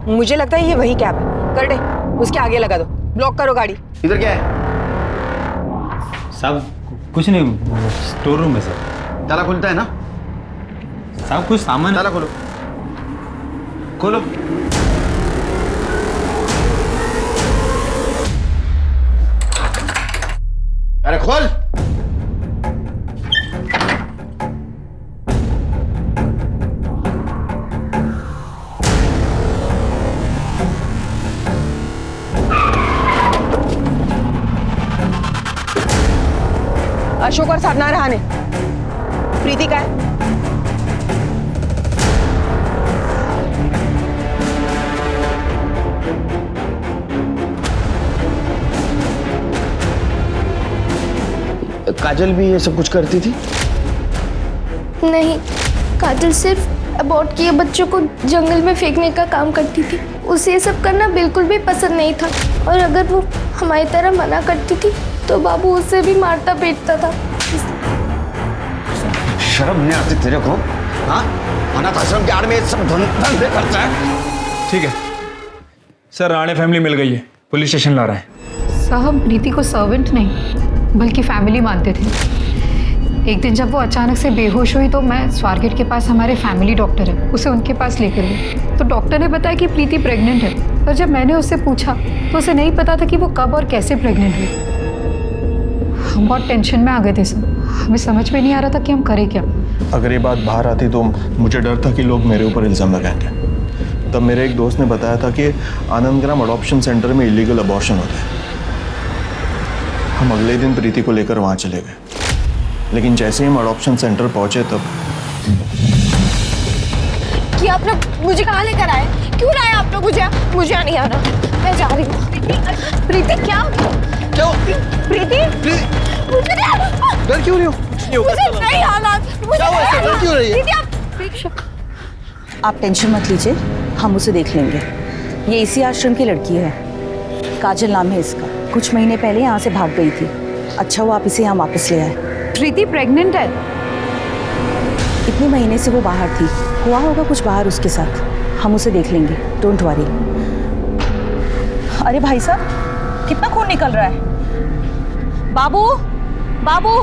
मुझे लगता है ये वही कैब है। कर दे, उसके आगे लगा दो। ब्लॉक करो गाड़ी। इधर क्या है? साहब कुछ नहीं, स्टोर रूम है सर। ताला खुलता है ना? साहब कुछ सामान। ताला खोलो, खोलो। अरे खोल। अशोक और साधना रहा ने। प्रीति का है? काजल भी ये सब कुछ करती थी? नहीं, काजल सिर्फ अबॉर्ट किए बच्चों को जंगल में फेंकने का काम करती थी। उसे ये सब करना बिल्कुल भी पसंद नहीं था, और अगर वो हमारी तरह मना करती थी तो बाबू उसे भी मारता पीटता था। शर्म नहीं आती तेरे को? हाँ, अनाथ आश्रम के आड़ में सब धंधे करता है। ठीक है सर, राणे फैमिली मिल गई है, पुलिस स्टेशन ला रहा है। साहब प्रीति को सर्वेंट नहीं बल्कि फैमिली मानते थे। एक दिन जब वो अचानक से बेहोश हुई तो मैं स्वारगेट के पास हमारे फैमिली डॉक्टर है, उसे उनके पास लेकर गई तो डॉक्टर ने बताया कि प्रीति प्रेग्नेंट है। पर जब मैंने उससे पूछा तो उसे नहीं पता था कि वो कब और कैसे प्रेग्नेंट हुई। हम बहुत टेंशन में आ गए थे सर, हमें समझ में नहीं आ रहा था कि हम करें क्या। अगर ये बात बाहर आती तो मुझे डर था कि लोग मेरे ऊपर इल्ज़ाम लगाएंगे। तब मेरे एक दोस्त ने बताया था कि आनंदग्राम अडॉप्शन सेंटर में इलीगल अबॉर्शन होता है। हम अगले दिन प्रीति को लेकर वहाँ चले गए, लेकिन जैसे ही हम अडॉप्शन सेंटर पहुँचे तब कि आप लोग मुझे कहाँ लेकर आए? क्यों लाए आप लोग मुझे? मुझे नहीं आना, मैं जा रही हूँ। प्रीति क्या? क्यों? प्रीति मुझे नहीं आना। डर क्यों रही हो? मुझे नहीं आना। क्या हुआ? ऐसे डर क्यों रही है? प्रीति आप टेंशन मत लीजिए, हम उसे देख लेंगे। ये इसी आश्रम की लड़की है, काजल नाम है इसका। कुछ महीने पहले यहाँ से भाग गई थी। अच्छा वो आप इसे यहाँ वापस ले आए। प्रीति प्रेग्नेंट है? इतने महीने से वो बाहर थी, हुआ होगा कुछ बाहर उसके साथ। हम उसे देख लेंगे, डोंट वरी। अरे भाई साहब, कितना खून निकल रहा है। बाबू बाबू,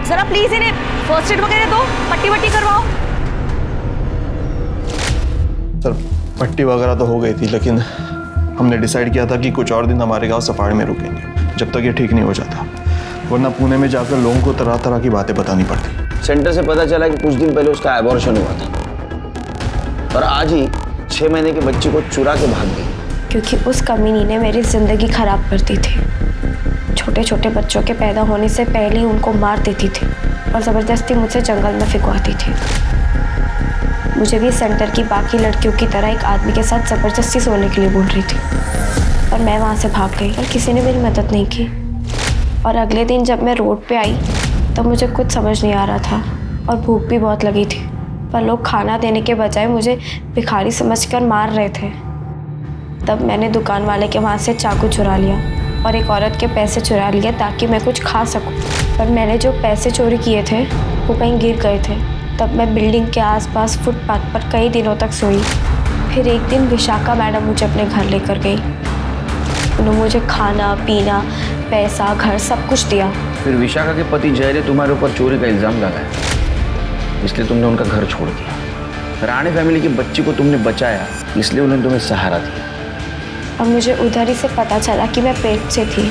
जरा प्लीज इन्हें फर्स्ट एड वगैरह दो, पट्टी वट्टी करवाओ। सर पट्टी वगैरह तो हो गई थी, लेकिन हमने डिसाइड किया था कि कुछ और दिन हमारे गांव सफारी में रुकेंगे जब तक ये ठीक नहीं हो जाता, वरना पुणे में जाकर लोगों को तरह तरह की बातें बतानी पड़ती। सेंटर से पता चला कि कुछ दिन पहले उसका एबॉर्शन हुआ था, और आज ही 6 महीने के बच्चे को चुरा के भाग गई। क्योंकि उस कमीनी ने मेरी जिंदगी खराब कर दी थी। छोटे छोटे बच्चों के पैदा होने से पहले ही उनको मार देती थी और ज़बरदस्ती मुझसे जंगल में फिकवाती थी। मुझे भी सेंटर की बाकी लड़कियों की तरह एक आदमी के साथ ज़बरदस्ती सोने के लिए बोल रही थी, और मैं वहाँ से भाग गई और किसी ने मेरी मदद नहीं की। और अगले दिन जब मैं रोड पे आई तब मुझे कुछ समझ नहीं आ रहा था और भूख भी बहुत लगी थी, पर लोग खाना देने के बजाय मुझे भिखारी समझकर मार रहे थे। तब मैंने दुकान वाले के वहाँ से चाकू चुरा लिया और एक औरत के पैसे चुरा लिए ताकि मैं कुछ खा सकूं। पर मैंने जो पैसे चोरी किए थे वो कहीं गिर गए थे। तब मैं बिल्डिंग के आसपास फुटपाथ पर कई दिनों तक सोई। फिर एक दिन विशाखा मैडम मुझे अपने घर लेकर गई। उन्होंने मुझे खाना पीना पैसा घर सब कुछ दिया। फिर विशाखा के पति जय ने तुम्हारे ऊपर चोरी का इल्ज़ाम लगाया, इसलिए तुमने उनका घर छोड़ दिया। राणे फैमिली की बच्ची को तुमने बचाया, इसलिए उन्होंने तुम्हें सहारा दिया। और मुझे उधर ही से पता चला कि मैं पेट से थी,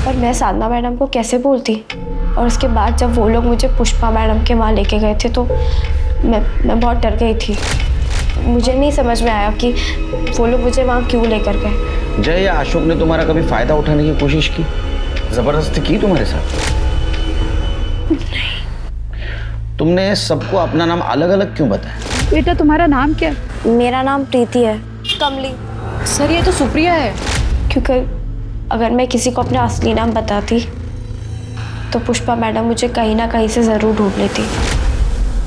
पर मैं साधना मैडम को कैसे बोलती। और उसके बाद जब वो लोग मुझे पुष्पा मैडम के वहाँ लेके गए थे तो मैं बहुत डर गई थी। मुझे नहीं समझ में आया कि वो लोग मुझे वहाँ क्यों लेकर गए। जय या अशोक ने तुम्हारा कभी फ़ायदा उठाने की कोशिश की? जबरदस्ती की तुम्हारे साथ? तुमने सबको अपना नाम अलग अलग क्यों बताया? बेटा तुम्हारा नाम क्या? मेरा नाम प्रीति है। कमली। सर ये तो सुप्रिया है। क्योंकि अगर मैं किसी को अपना असली नाम बताती तो पुष्पा मैडम मुझे कहीं ना कहीं से ज़रूर ढूंढ लेती।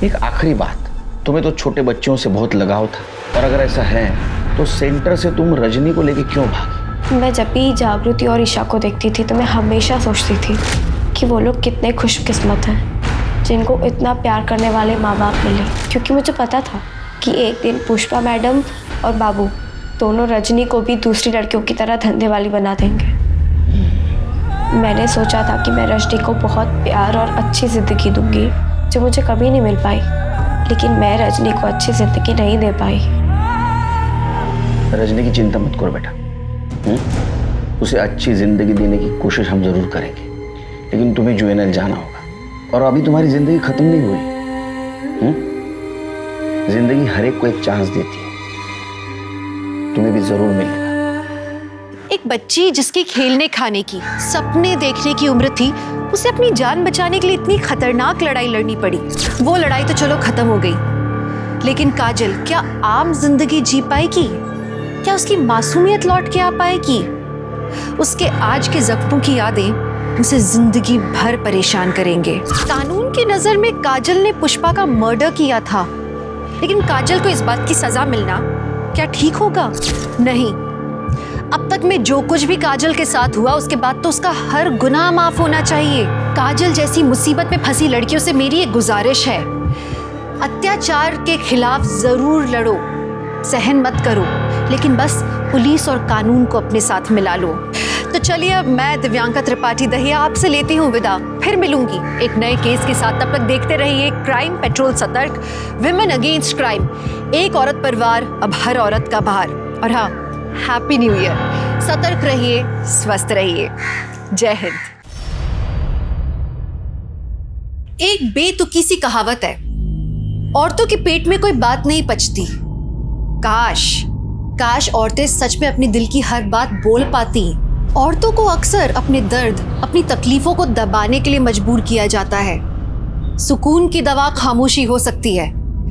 एक आखिरी बात, तुम्हें तो छोटे बच्चों से बहुत लगाव था, और अगर ऐसा है तो सेंटर से तुम रजनी को लेके क्यों भागी? मैं जब भी जागृति और ईशा को देखती थी तो मैं हमेशा सोचती थी कि वो लोग कितने खुशकिस्मत हैं जिनको इतना प्यार करने वाले माँ बाप मिले, क्योंकि मुझे पता था कि एक दिन पुष्पा मैडम और बाबू दोनों रजनी को भी दूसरी लड़कियों की तरह धंधे वाली बना देंगे। मैंने सोचा था कि मैं रजनी को बहुत प्यार और अच्छी ज़िंदगी दूंगी जो मुझे कभी नहीं मिल पाई, लेकिन मैं रजनी को अच्छी ज़िंदगी नहीं दे पाई। रजनी की चिंता मत करो बेटा, उसे अच्छी ज़िंदगी देने की कोशिश हम ज़रूर करेंगे, लेकिन तुम्हें यूएनएल जाना होगा। और अभी तुम्हारी ज़िंदगी ख़त्म नहीं हुई। ज़िंदगी हर एक को एक चांस देती है, तुम्हें भी ज़रूर मिलेगा। एक बच्ची जिसकी खेलने खाने की, सपने देखने की उम्र थी, उसे अपनी जान बचाने के लिए इतनी खतरनाक लड़ाई लड़नी पड़ी। वो लड़ाई तो चलो खत्म हो गई, लेकिन काजल क्या आम जिंदगी जी पाएगी? क्या उसकी मासूमियत लौट के आ पाएगी? उसके आज के जख्मों की यादें उसे जिंदगी भर परेशान करेंगे। कानून की नजर में काजल ने पुष्पा का मर्डर किया था, लेकिन काजल को इस बात की सजा मिलना क्या ठीक होगा? नहीं। अब तक में जो कुछ भी काजल के साथ हुआ, उसके बाद तो उसका हर गुनाह माफ होना चाहिए। काजल जैसी मुसीबत में फंसी लड़कियों से मेरी एक गुजारिश है, अत्याचार के खिलाफ जरूर लड़ो, सहन मत करो, लेकिन बस पुलिस और कानून को अपने साथ मिला लो। तो चलिए, अब मैं दिव्यांका त्रिपाठी दहिया आपसे लेती हूँ विदा। फिर मिलूंगी एक नए केस के साथ। तब तक देखते रहिए क्राइम पेट्रोल सतर्क, विमेन अगेंस्ट क्राइम, एक औरत पर वार, अब हर औरत का भार। और हाँ, हैप्पी न्यू ईयर। सतर्क रहिए, स्वस्थ रहिए। जय हिंद। एक बेतुकी सी कहावत है, औरतों के पेट में कोई बात नहीं पचती। काश औरतें सच में अपने दिल की हर बात बोल पाती। औरतों को अक्सर अपने दर्द, अपनी तकलीफों को दबाने के लिए मजबूर किया जाता है। सुकून की दवा खामोशी हो सकती है,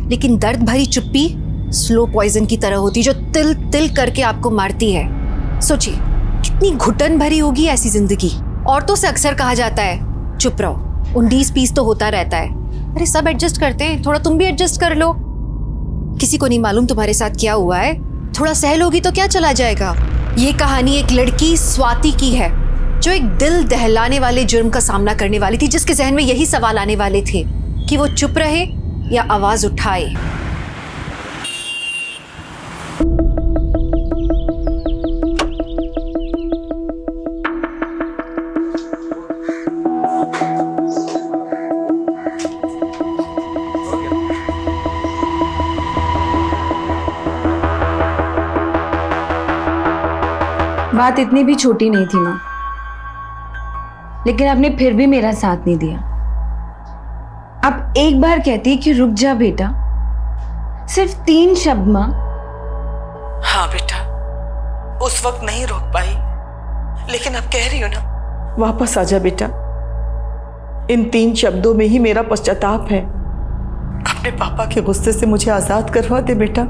लेकिन दर्द भरी चुप्पी स्लो पॉइजन की तरह होती, जो तिल तिल करके आपको मारती है। सोचिए कितनी घुटन भरी होगी ऐसी जिंदगी। औरतों से अक्सर कहा जाता है चुप रहो, 19-20 तो होता रहता है। अरे सब एडजस्ट करते हैं, थोड़ा तुम भी एडजस्ट कर लो। किसी को नहीं मालूम तुम्हारे साथ क्या हुआ है, थोड़ा सह लोगी तो क्या चला जाएगा। ये कहानी एक लड़की स्वाति की है, जो एक दिल दहलाने वाले जुर्म का सामना करने वाली थी, जिसके जहन में यही सवाल आने वाले थे कि वो चुप रहे या आवाज उठाए। बात इतनी भी छोटी नहीं थी माँ, लेकिन आपने फिर भी मेरा साथ नहीं दिया। अब एक बार कहती कि रुक जा बेटा, सिर्फ 3 शब्द माँ। हाँ बेटा, उस वक्त नहीं रोक पाई, लेकिन अब कह रही हो ना, वापस आ जा बेटा। इन 3 शब्दों में ही मेरा पश्चाताप है। अपने पापा के गुस्से से मुझे आजाद करवा दे बेटा,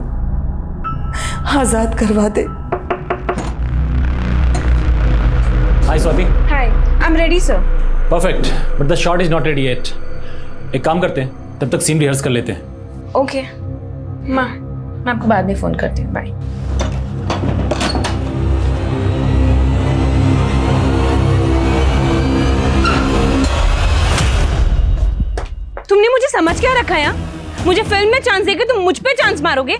आजाद करवा दे। Hi Swati. Hi, I'm ready sir. Perfect, but the shot is not ready yet. एक काम करते हैं, तब तक सीन रिहर्स कर लेते हैं। ओके माँ, मैं आपको बाद में फोन करती हूँ। बाय। तुमने मुझे समझ क्या रखा है? मुझे फिल्म में चांस देके तुम मुझ पे चांस मारोगे?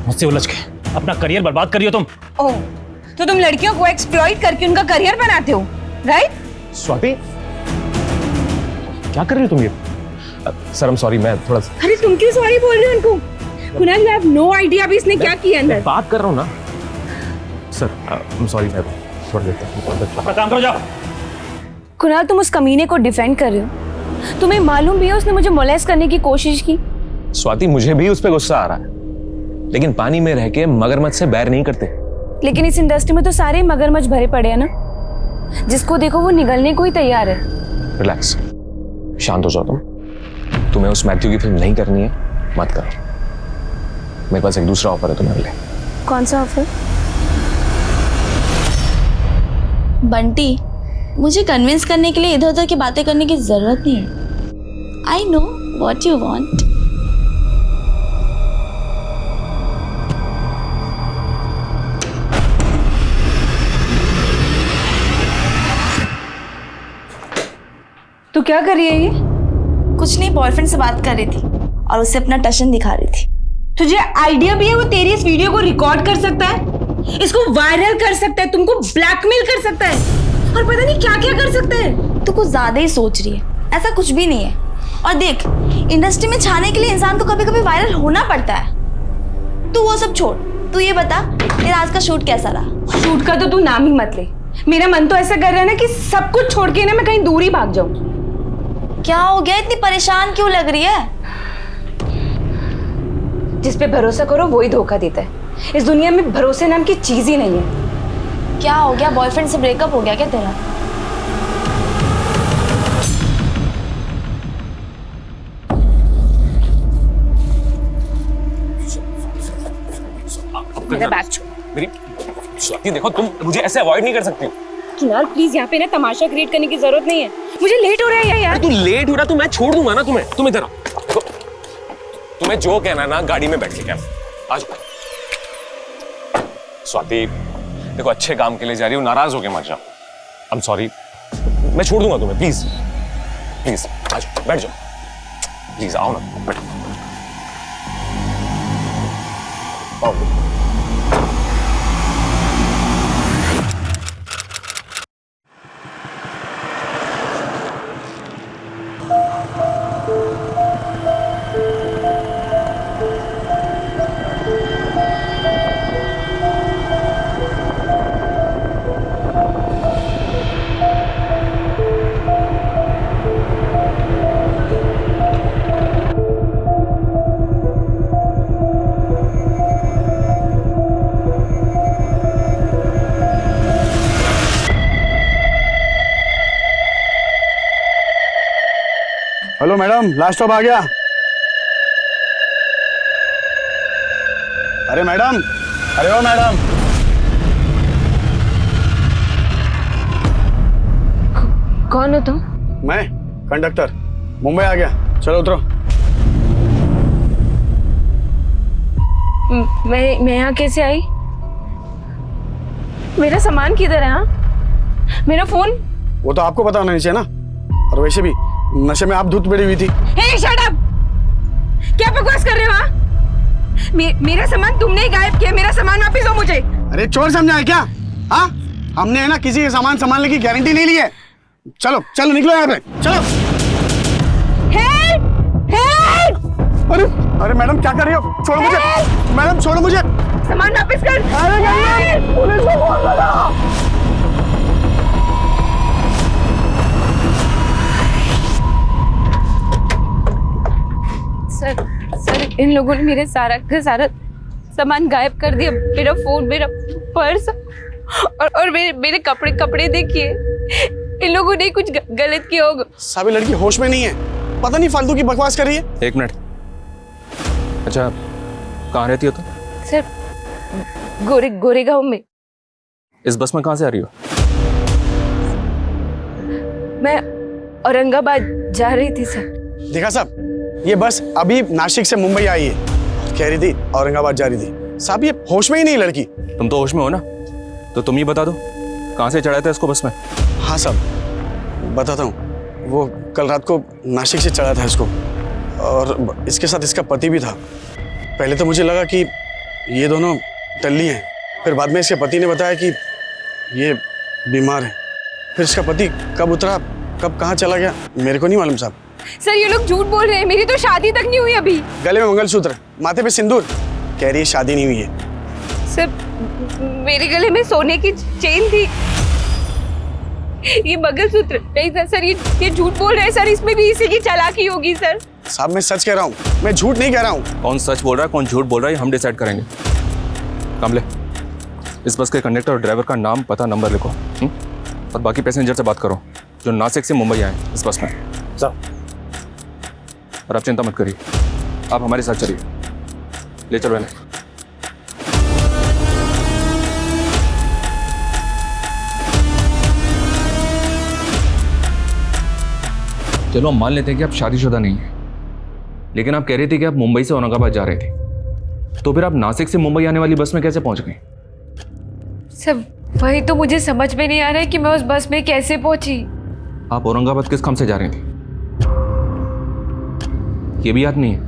मुझसे उलझ के अपना करियर बर्बाद करियो तुम। ओह, तो तुम लड़कियों को एक्सप्लॉइट करके उनका करियर बनाते हो, राइट? स्वाति, क्या कर रही हो तुम ये? सर, I'm sorry, मैं थोड़ा। अरे तुम क्यों सॉरी बोल रहे हो उनको? Kunal, you have no idea अभी इसने क्या किया अंदर। बात कर रहा हूँ ना सर, I'm sorry, मैं छोड़ देता हूँ। अपना काम करो, जाओ। कुणाल, तुम उस कमीने को डिफेंड कर रहे हो। तुम्हें मालूम भी है उसने मुझे मोलेस्ट करने की कोशिश की। स्वाति, मुझे भी उस पर गुस्सा आ रहा है, लेकिन पानी में रह के मगरमच्छ से बैर नहीं करते। लेकिन इस इंडस्ट्री में तो सारे मगरमच्छ भरे पड़े हैं ना। जिसको देखो वो निगलने को ही तैयार है। रिलैक्स, शांत हो जाओ तुम। तुम्हें उस मैथ्यू की फिल्म नहीं करनी है, मत करो। मेरे पास एक दूसरा ऑफर है तुम्हारे लिए। कौन सा ऑफर? बंटी, मुझे कन्विंस करने के लिए इधर उधर की बातें करने की जरूरत नहीं है। I know what you want. तू क्या कर रही है ये? कुछ नहीं, बॉयफ्रेंड से बात कर रही थी और उसे अपना टशन दिखा रही थी। तुझे आइडिया भी है वो तेरी इस वीडियो को रिकॉर्ड कर सकता है, इसको वायरल कर सकता है, तुमको ब्लैकमेल कर सकता है और पता नहीं क्या क्या कर सकता है। तू कुछ ज्यादा ही सोच रही है, ऐसा कुछ भी नहीं है। और देख, इंडस्ट्री में छाने के लिए इंसान को कभी कभी वायरल होना पड़ता है। तू वो सब छोड़, तू ये बता तेरा आज का शूट कैसा रहा? शूट का तो तू नाम ही मत ले। मेरा मन तो ऐसा कर रहा है ना कि सब कुछ छोड़ के ना मैं कहीं दूर ही भाग जाऊं। क्या हो गया, इतनी परेशान क्यों लग रही है? जिस पे भरोसा करो वही धोखा देता है। इस दुनिया में भरोसे नाम की चीज ही नहीं है। क्या हो गया, बॉयफ्रेंड से ब्रेकअप हो गया क्या तेरा? मेरा बैग छोड़। मेरी स्वाति, देखो तुम मुझे ऐसे अवॉइड नहीं कर सकती। यार प्लीज, यहाँ पे ना तमाशा क्रिएट करने की जरूरत नहीं है। मुझे लेट हो रहा है यार। तू लेट हो रहा तो मैं छोड़ दूंगा ना तुम्हें। तुम इधर आओ, तुम्हें जो कहना है ना गाड़ी में बैठ के कहना। आ जाओ। स्वाति देखो, अच्छे काम के लिए जा रही हूँ, नाराज होके मत जाओ। आई एम सॉरी, मैं छोड़ दूंगा तुम्हें। प्लीज प्लीज आ जाओ, बैठ जाओ। प्लीज आओ ना, बैठो। आओ। हेलो मैडम, लास्ट स्टॉप आ गया। अरे मैडम, अरे ओ मैडम। कौन हो तुम? मैं कंडक्टर, मुंबई आ गया। चलो उतरो। मैं यहाँ कैसे आई? मेरा सामान किधर है? हाँ, मेरा फोन? वो तो आपको पता होना नहीं चाहिए ना। और वैसे भी नशे में आप धुत पड़ी हुई थी। हे शट अप! क्या बकवास कर रहे हो? हाँ, मेरा सामान तुमने ही गायब किया। मेरा सामान वापस दो मुझे। अरे चोर समझा है क्या? हाँ, हमने है ना किसी के सामान संभालने की गारंटी नहीं ली है। चलो चलो निकलो यहाँ पे, चलो। हेल्प! हेल्प! अरे अरे मैडम क्या कर रही हो? छोड़ो मुझे मैडम, छोड़ो मुझे। सामान वापस कर। पुलिस को फोन लगाओ। सर, इन लोगों ने मेरे सारा का सारा सामान गायब कर दिया। मेरा फोन, मेरा पर्स और मेरे कपड़े देखिए। इन लोगों ने कुछ गलत किया होगा। साबी लड़की होश में नहीं है, पता नहीं फालतू की बकवास कर रही है। एक मिनट। अच्छा, कहाँ रहती हो तुम? सर, गोरेगांव में। इस बस में कहाँ से आ रही हो? मैं औरंगाबाद जा रही थी सर। देखा साहब, ये बस अभी नासिक से मुंबई आई है, कह रही थी औरंगाबाद जा रही थी। साहब ये होश में ही नहीं लड़की। तुम तो होश में हो ना, तो तुम ही बता दो कहाँ से चढ़ाया था इसको बस में? हाँ साहब, बताता हूँ। वो कल रात को नासिक से चढ़ा था इसको, और इसके साथ इसका पति भी था। पहले तो मुझे लगा कि ये दोनों टल्ली हैं, फिर बाद में इसके पति ने बताया कि ये बीमार है। फिर इसका पति कब उतरा, कब कहाँ चला गया, मेरे को नहीं मालूम साहब। सर ये लोग झूठ बोल रहे हैं, मेरी तो शादी तक नहीं हुई अभी। गले में मंगलसूत्र, माथे पे सिंदूर, कह रही है शादी नहीं हुई है। सर मेरे गले में सोने की चेन थी, ये मंगलसूत्र नहीं था सर। ये झूठ बोल रहे हैं सर, इसमें भी इसी की चालाकी होगी सर। साहब मैं सच कह रहा हूँ, मैं झूठ नहीं कह रहा हूँ। कौन सच बोल रहा है कौन झूठ बोल रहा है हम डिसाइड करेंगे। कमले, इस बस के कंडक्टर और ड्राइवर का नाम, पता, नंबर लिखो। और बाकी पैसेंजर से बात करो जो नासिक से मुंबई आए इस बस में। सर। और आप चिंता मत करिए, आप हमारे साथ चलिए। ले चलो इन्हें। चलो हम मान लेते हैं कि आप शादीशुदा नहीं हैं, लेकिन आप कह रहे थे कि आप मुंबई से औरंगाबाद जा रहे थे, तो फिर आप नासिक से मुंबई आने वाली बस में कैसे पहुंच गए? सब वही तो मुझे समझ में नहीं आ रहा है कि मैं उस बस में कैसे पहुंची। आप औरंगाबाद किस काम से जा रहे थे ये भी याद नहीं है?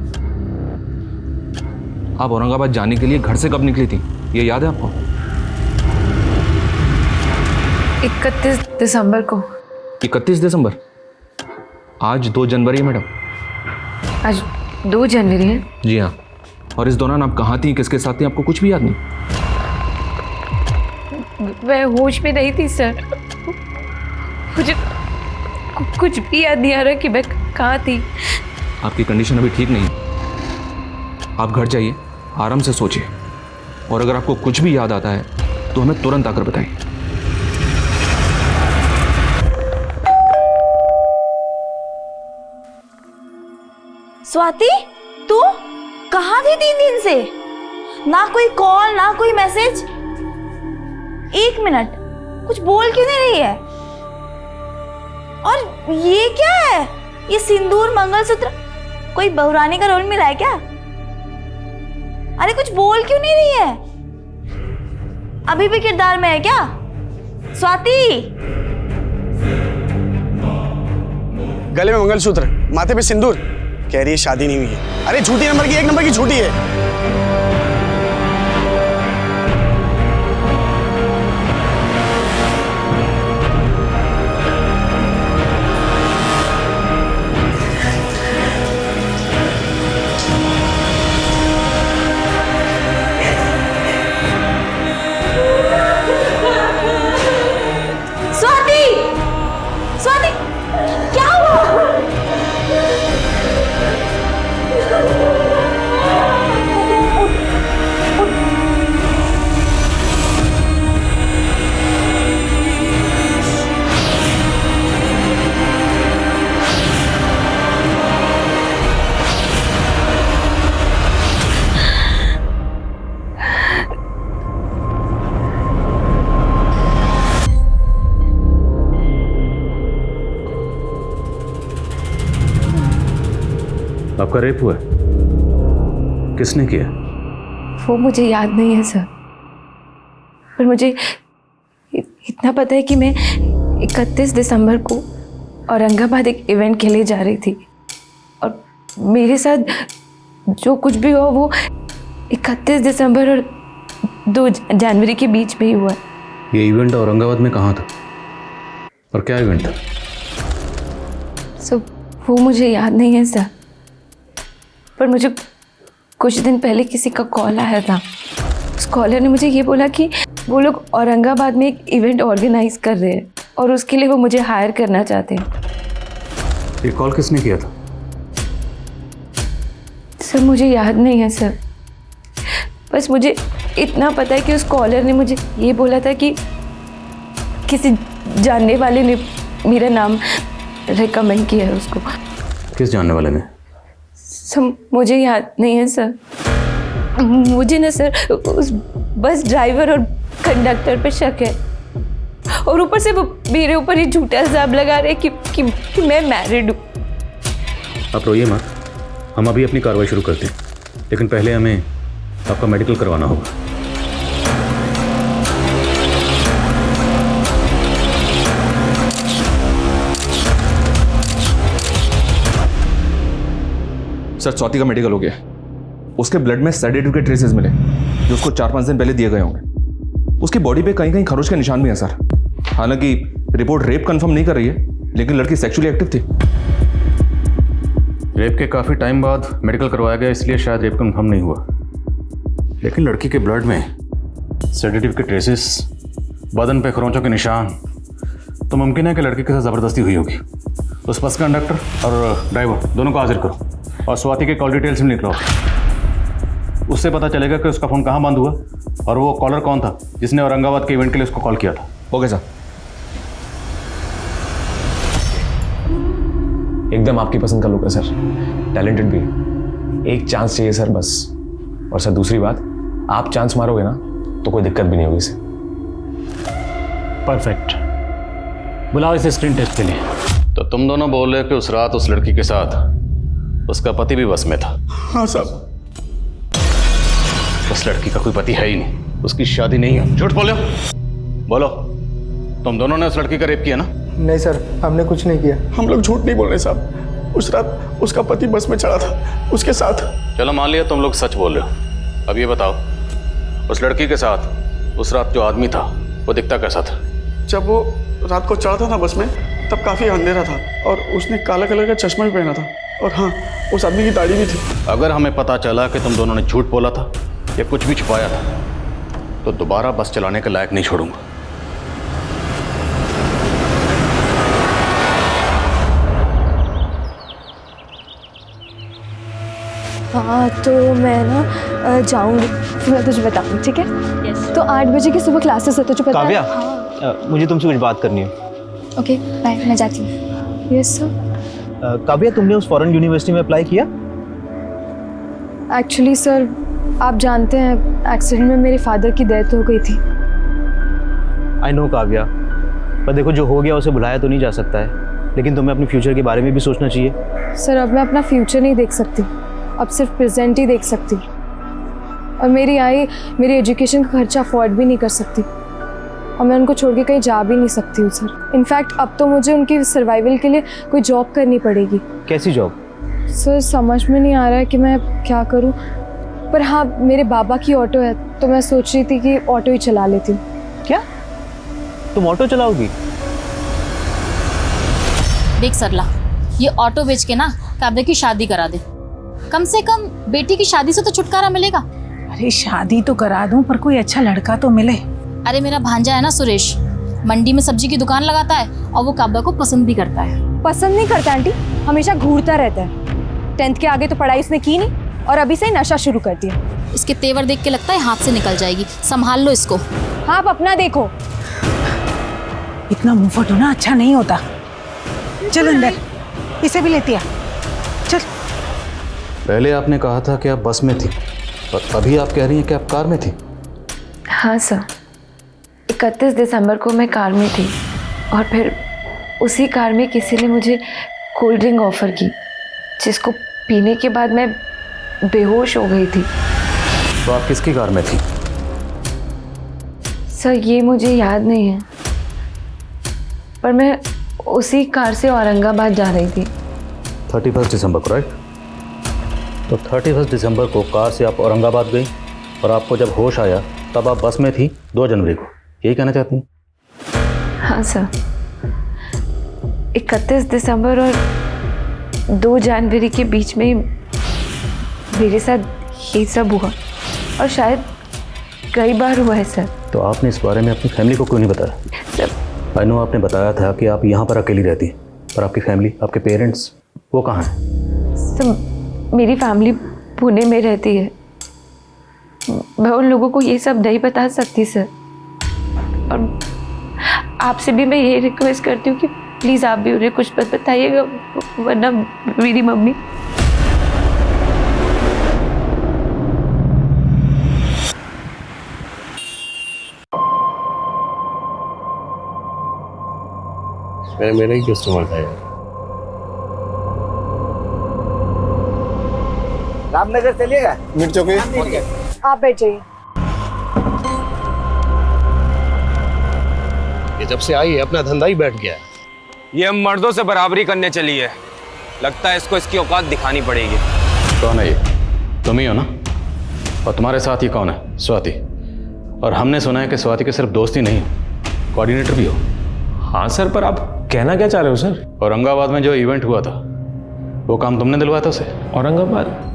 आप औरंगाबाद जाने के लिए घर से कब निकली थी ये याद है आपको? 31 दिसंबर को। 31 दिसंबर? आज 2 जनवरी है मैडम। आज 2 जनवरी है? जी हाँ। और इस दौरान आप कहाँ थी, किसके साथ थी, आपको कुछ भी याद नहीं? मैं होश में नहीं थी सर, मुझे कुछ भी याद नहीं आ रहा कि मैं कहाँ थी। आपकी कंडीशन अभी ठीक नहीं है, आप घर जाइए, आराम से सोचिए, और अगर आपको कुछ भी याद आता है तो हमें तुरंत आकर बताइए। स्वाति, तू कहाँ थी 3 दिन से? ना कोई कॉल ना कोई मैसेज। 1 मिनट, कुछ बोल क्यों नहीं रही है? और ये क्या है? ये सिंदूर मंगलसूत्र कोई बहुरानी का रोल मिला है क्या? अरे कुछ बोल क्यों नहीं रही है? अभी भी किरदार में है क्या? स्वाति, गले में मंगलसूत्र, माथे पे सिंदूर, कह रही है शादी नहीं हुई है। अरे झूठी नंबर की, 1 नंबर की झूठी है। स्वाति, स्वाति, क्या हुआ? आपका रेप हुआ? किसने किया? वो मुझे याद नहीं है सर, पर मुझे इतना पता है कि मैं 31 दिसंबर को औरंगाबाद एक इवेंट के लिए जा रही थी, और मेरे साथ जो कुछ भी हुआ वो 31 दिसंबर और 2 जनवरी के बीच में ही हुआ। ये इवेंट औरंगाबाद में कहाँ था और क्या इवेंट था? सो वो मुझे याद नहीं है सर, पर मुझे कुछ दिन पहले किसी का कॉल आया था। उस कॉलर ने मुझे ये बोला कि वो लोग औरंगाबाद में एक इवेंट ऑर्गेनाइज कर रहे हैं और उसके लिए वो मुझे हायर करना चाहते हैं। ये कॉल किसने किया था? सर मुझे याद नहीं है सर, बस मुझे इतना पता है कि उस कॉलर ने मुझे ये बोला था कि किसी जानने वाले ने मेरा नाम रिकमेंड किया है उसको। किस जानने वाले ने? सर मुझे याद नहीं है सर, मुझे ना सर उस बस ड्राइवर और कंडक्टर पे शक है, और ऊपर से वो मेरे ऊपर ये झूठा इल्जाम लगा रहे कि मैं मैरिड हूँ। आप रोइए मत, हम अभी अपनी कार्रवाई शुरू करते हैं, लेकिन पहले हमें आपका मेडिकल करवाना होगा। सर स्वाति का मेडिकल हो गया, उसके ब्लड में सेडेटिव के ट्रेसेस मिले जो उसको 4-5 दिन पहले दिए गए होंगे। उसकी बॉडी पे कहीं कहीं खरोच के निशान भी हैं सर। हालांकि रिपोर्ट रेप कंफर्म नहीं कर रही है, लेकिन लड़की सेक्सुअली एक्टिव थी। रेप के काफ़ी टाइम बाद मेडिकल करवाया गया, इसलिए शायद रेप कंफर्म नहीं हुआ, लेकिन लड़की के ब्लड में सेडेटिव के ट्रेसेस, बदन पे खरोंचों के निशान, तो मुमकिन है कि लड़की के साथ ज़बरदस्ती हुई होगी। उस बस का कंडक्टर और ड्राइवर दोनों को हाजिर करो और स्वाति के कॉल डिटेल्स भी निकलो। उससे पता चलेगा कि उसका फ़ोन कहाँ बंद हुआ और वो कॉलर कौन था जिसने औरंगाबाद के इवेंट के लिए उसको कॉल किया था। Okay sir. एकदम आपकी पसंद का लुक है सर, टैलेंटेड भी है। एक चांस चाहिए सर बस। और सर दूसरी बात, आप चांस मारोगे ना तो कोई दिक्कत भी नहीं होगी सर। परफेक्ट, बुलाओ इसे स्क्रीन टेस्ट के लिए। तो तुम दोनों बोल रहे हो कि उस रात उस लड़की के साथ उसका पति भी बस में था? हाँ साहब। उस लड़की का कोई पति है ही नहीं, उसकी शादी नहीं है। झूठ बोलो, बोलो तुम दोनों ने उस लड़की का रेप किया ना? नहीं सर, हमने कुछ नहीं किया। हम लोग झूठ नहीं बोल रहे साहब। उस रात उसका पति बस में चढ़ा था, उसके साथ। चलो मान लिया तुम लोग सच बोल रहे हो। अब ये बताओ, उस लड़की के साथ उस रात जो आदमी था वो दिखता कैसा था? जब वो रात को चढ़ा था ना बस में, तब काफ़ी अंधेरा था और उसने काला कलर का चश्मा भी पहना था। और हाँ, उस आदमी की दाढ़ी भी थी। अगर हमें पता चला कि तुम दोनों ने झूठ बोला था या कुछ भी छुपाया था तो दोबारा बस चलाने के लायक नहीं छोड़ूंगा। हाँ तो मैं ना जाऊँगी, मैं तुझे बताऊँगी, ठीक है? तो 8 बजे की सुबह क्लासेस है, तुझे पता है? काव्या, मुझे तुमसे कुछ बात करनी है। ओके बाय, मैं जाती हूँ। Yes sir. काव्या, तुमने उस फॉरेन यूनिवर्सिटी में अप्लाई किया? एक्चुअली सर, आप जानते हैं एक्सीडेंट में मेरे फादर की डेथ हो गई थी। आई नो काव्या, पर देखो जो हो गया उसे भुलाया तो नहीं जा सकता है, लेकिन तुम्हें अपने फ्यूचर के बारे में भी सोचना चाहिए। सर अब मैं अपना फ्यूचर नहीं देख सकती, अब सिर्फ प्रेजेंट ही देख सकती। और मेरी आई मेरी एजुकेशन का खर्चा अफोर्ड भी नहीं कर सकती, और मैं उनको छोड़ के कहीं जा भी नहीं सकती हूँ सर। इनफैक्ट अब तो मुझे उनकी सर्वाइवल के लिए कोई जॉब करनी पड़ेगी। कैसी जॉब? सर समझ में नहीं आ रहा है कि मैं क्या करूँ, पर हाँ मेरे बाबा की ऑटो है तो मैं सोच रही थी कि ऑटो ही चला लेती हूँ। क्या तुम ऑटो चलाओगी? देख सरला, ये ऑटो बेच के ना काव्या की शादी करा दे, कम से कम बेटी की शादी से तो छुटकारा मिलेगा। अरे शादी तो करा दूं, पर कोई अच्छा लड़का तो मिले। अरे मेरा भांजा है ना सुरेश, मंडी में सब्जी की दुकान लगाता है और वो काव्या को पसंद भी करता है। पसंद नहीं करता आंटी, हमेशा घूरता रहता है। 10th के आगे तो पढ़ाई उसने की नहीं और अभी से ही नशा शुरू कर दिया। इसके तेवर देख के लगता है हाथ से निकल जाएगी, संभाल लो इसको। हाँ आप अपना देखो। इतना मुंहफट होना अच्छा नहीं होता। चल अंदर, इसे भी लेती आ। चल। पहले आपने कहा था कि आप बस में थी, और अभी आप कह रही हैं कि आप कार में थी। हाँ सर, 31 दिसंबर को मैं कार में थी और फिर उसी कार में किसी ने मुझे कोल्ड ड्रिंक ऑफर की, जिसको पीने के बाद मैं बेहोश हो गई थी। तो आप किसकी कार में थी? सर ये मुझे याद नहीं है, पर मैं उसी कार से औरंगाबाद जा रही थी। 31 दिसंबर को, राइट? तो 31 दिसंबर को कार से आप औरंगाबाद गई और आपको जब होश आया तब आप बस में थी 2 जनवरी को, यही कहना चाहती हैं? हाँ सर, 31 दिसंबर और 2 जनवरी के बीच में मेरे साथ ये सब हुआ, और शायद कई बार हुआ है सर। तो आपने इस बारे में अपनी फैमिली को क्यों नहीं बताया? सर आई नो आपने बताया था कि आप यहाँ पर अकेली रहती हैं, पर आपकी फैमिली, आपके पेरेंट्स वो कहाँ हैं? सर मेरी फैमिली पुणे में रहती है, मैं उन लोगों को ये सब नहीं बता सकती सर। और आपसे भी मैं ये रिक्वेस्ट करती हूँ कि प्लीज़ आप भी उन्हें कुछ मत बताइएगा, वरना मेरी मम्मी। मेरा ही कस्टमर था यार। रामनगर चलिएगा? मिर्च चौकी। आप बैठ जाइए। ये जब से आई है अपना धंधा ही बैठ गया है। ये हम मर्दों से बराबरी करने चली है, लगता है इसको इसकी औकात दिखानी पड़ेगी। कौन है ये? तुम ही हो ना? और तुम्हारे साथ ही कौन है? स्वाति। और हमने सुना है कि स्वाति के सिर्फ दोस्त ही नहीं, कोऑर्डिनेटर भी हो। हाँ सर, पर आप कहना क्या चाह रहे हो सर? औरंगाबाद में जो इवेंट हुआ था वो काम तुमने दिलवाया था उसे? औरंगाबाद?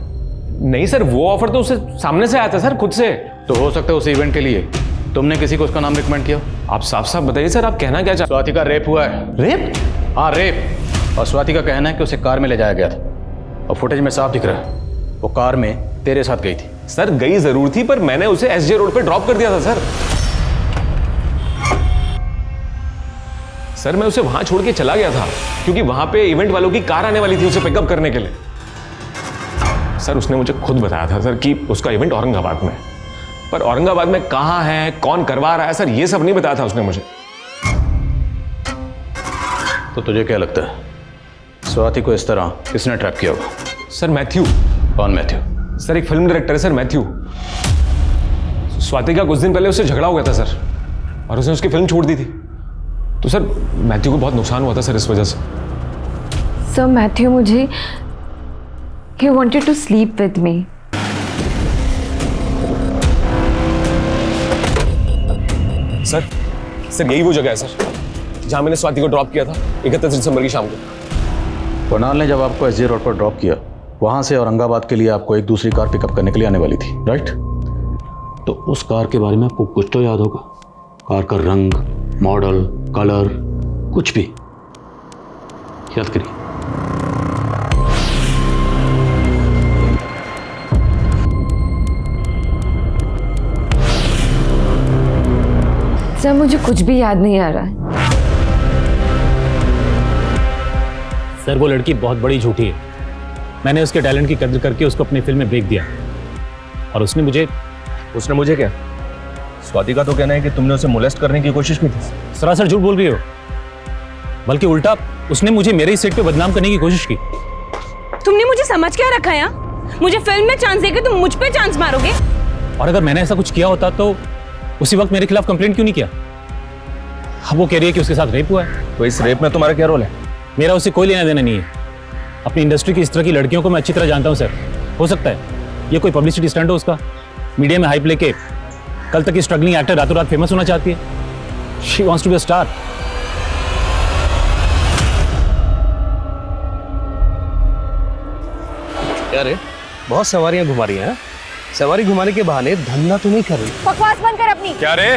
नहीं सर, वो ऑफर तो उसे सामने से आया था सर, खुद से। तो हो सकता है उस इवेंट के लिए तुमने किसी को उसका नाम रिकमेंड किया? आप साफ साफ बताइए सर, आप कहना क्या चाह? स्वाति का रेप हुआ है। रेप? हाँ रेप। और स्वाति का कहना है कि उसे कार में ले जाया गया था, और फुटेज में साफ दिख रहा है वो कार में तेरे साथ गई थी। सर गई जरूर थी, पर मैंने उसे एसजे रोड पे ड्रॉप कर दिया था सर। सर मैं उसे वहां छोड़ के चला गया था क्योंकि वहां पे इवेंट वालों की कार आने वाली थी उसे पिकअप करने के लिए। सर उसने मुझे खुद बताया था सर कि उसका इवेंट औरंगाबाद में है, पर औरंगाबाद में कहाँ है, कौन करवा रहा है, सर ये सब नहीं बताया था उसने मुझे। तो तुझे क्या लगता है स्वाति को इस तरह किसने ट्रैप किया होगा? Sir Matthew. कौन मैथ्यू? सर एक फिल्म डायरेक्टर है सर, मैथ्यू। स्वाति का कुछ दिन पहले उससे झगड़ा हो गया था सर, और उसने उसकी फिल्म छोड़ दी थी। तो सर मैथ्यू को बहुत नुकसान हुआ था सर इस वजह से। सर मैथ्यू मुझे he wanted to sleep with me. Sir यही वो जगह है सर जहां मैंने स्वाति को ड्रॉप किया था 31 दिसंबर की शाम को। कुणाल ने जब आपको एसजी रोड पर ड्रॉप किया, वहां से औरंगाबाद के लिए आपको एक दूसरी कार पिकअप करने के लिए आने वाली थी, राइट? तो उस कार के बारे में आपको कुछ तो याद होगा, कार का रंग, मॉडल, कलर, कुछ भी याद करिए। सर मुझे कुछ भी याद नहीं आ रहा है। सर वो लड़की बहुत बड़ी झूठी है। मैंने उसके टैलेंट की कदर करके उसको अपनी फिल्म में ब्रेक दिया, और उसने मुझे क्या? स्वाति का तो कहना है कि तुमने उसे मोलेस्ट करने की कोशिश की थी। सरासर झूठ बोल रही हो, बल्कि उल्टा उसने मुझे मेरे ही सेट पे बदनाम करने की कोशिश की। तुमने मुझे समझ क्या रखा है? मुझे फिल्म में चांस देकर तुम मुझ पे चांस मारोगे? और अगर मैंने ऐसा कुछ किया होता तो उसी वक्त मेरे खिलाफ कंप्लेंट क्यों नहीं किया? अब वो कह रही है कि उसके साथ रेप हुआ है। तो इस रेप में तुम्हारा क्या रोल है? मेरा उससे कोई लेना देना नहीं है। अपनी इंडस्ट्री की इस तरह की लड़कियों को मैं अच्छी तरह जानता हूँ सर। हो सकता है ये कोई पब्लिसिटी स्टंट हो उसका, मीडिया में हाइप लेके कल तक की स्ट्रगलिंग एक्टर रातों रात फेमस होना चाहती है। She wants to be a star. क्या रे, बहुत सवारियां घुमा रही हैं। सवारी घुमाने के बहाने धंधा तो नहीं कर रही। बकवास बंद कर अपनी। क्या रे,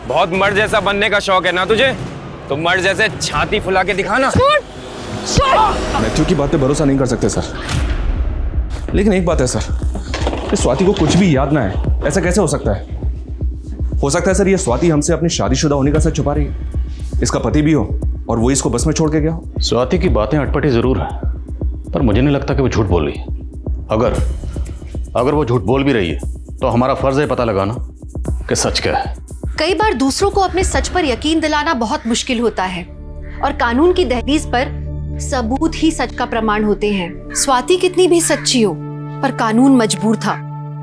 बहुत मर्द जैसा बनने का शौक है ना तुझे? तो मर्द जैसे छाती फुला के दिखाना। मैथ्यू की बात पे भरोसा नहीं कर सकते सर, लेकिन एक बात है सर, कि स्वाति को कुछ भी याद ना है, ऐसा कैसे हो सकता है? हो सकता है सर ये स्वाति हमसे अपनी शादीशुदा होने का सच छुपा रही है, इसका पति भी हो और वो इसको बस में छोड़ के गया हो। स्वाति की बातें अटपटी जरूर है, पर मुझे नहीं लगता कि वो झूठ बोल रही है। अगर वो झूठ बोल भी रही है तो हमारा फर्ज है पता लगाना कि सच क्या है। कई बार दूसरों को अपने सच पर यकीन दिलाना बहुत मुश्किल होता है, और कानून की दहलीज पर सबूत ही सच का प्रमाण होते हैं। स्वाति कितनी भी सच्ची हो, पर कानून मजबूर था,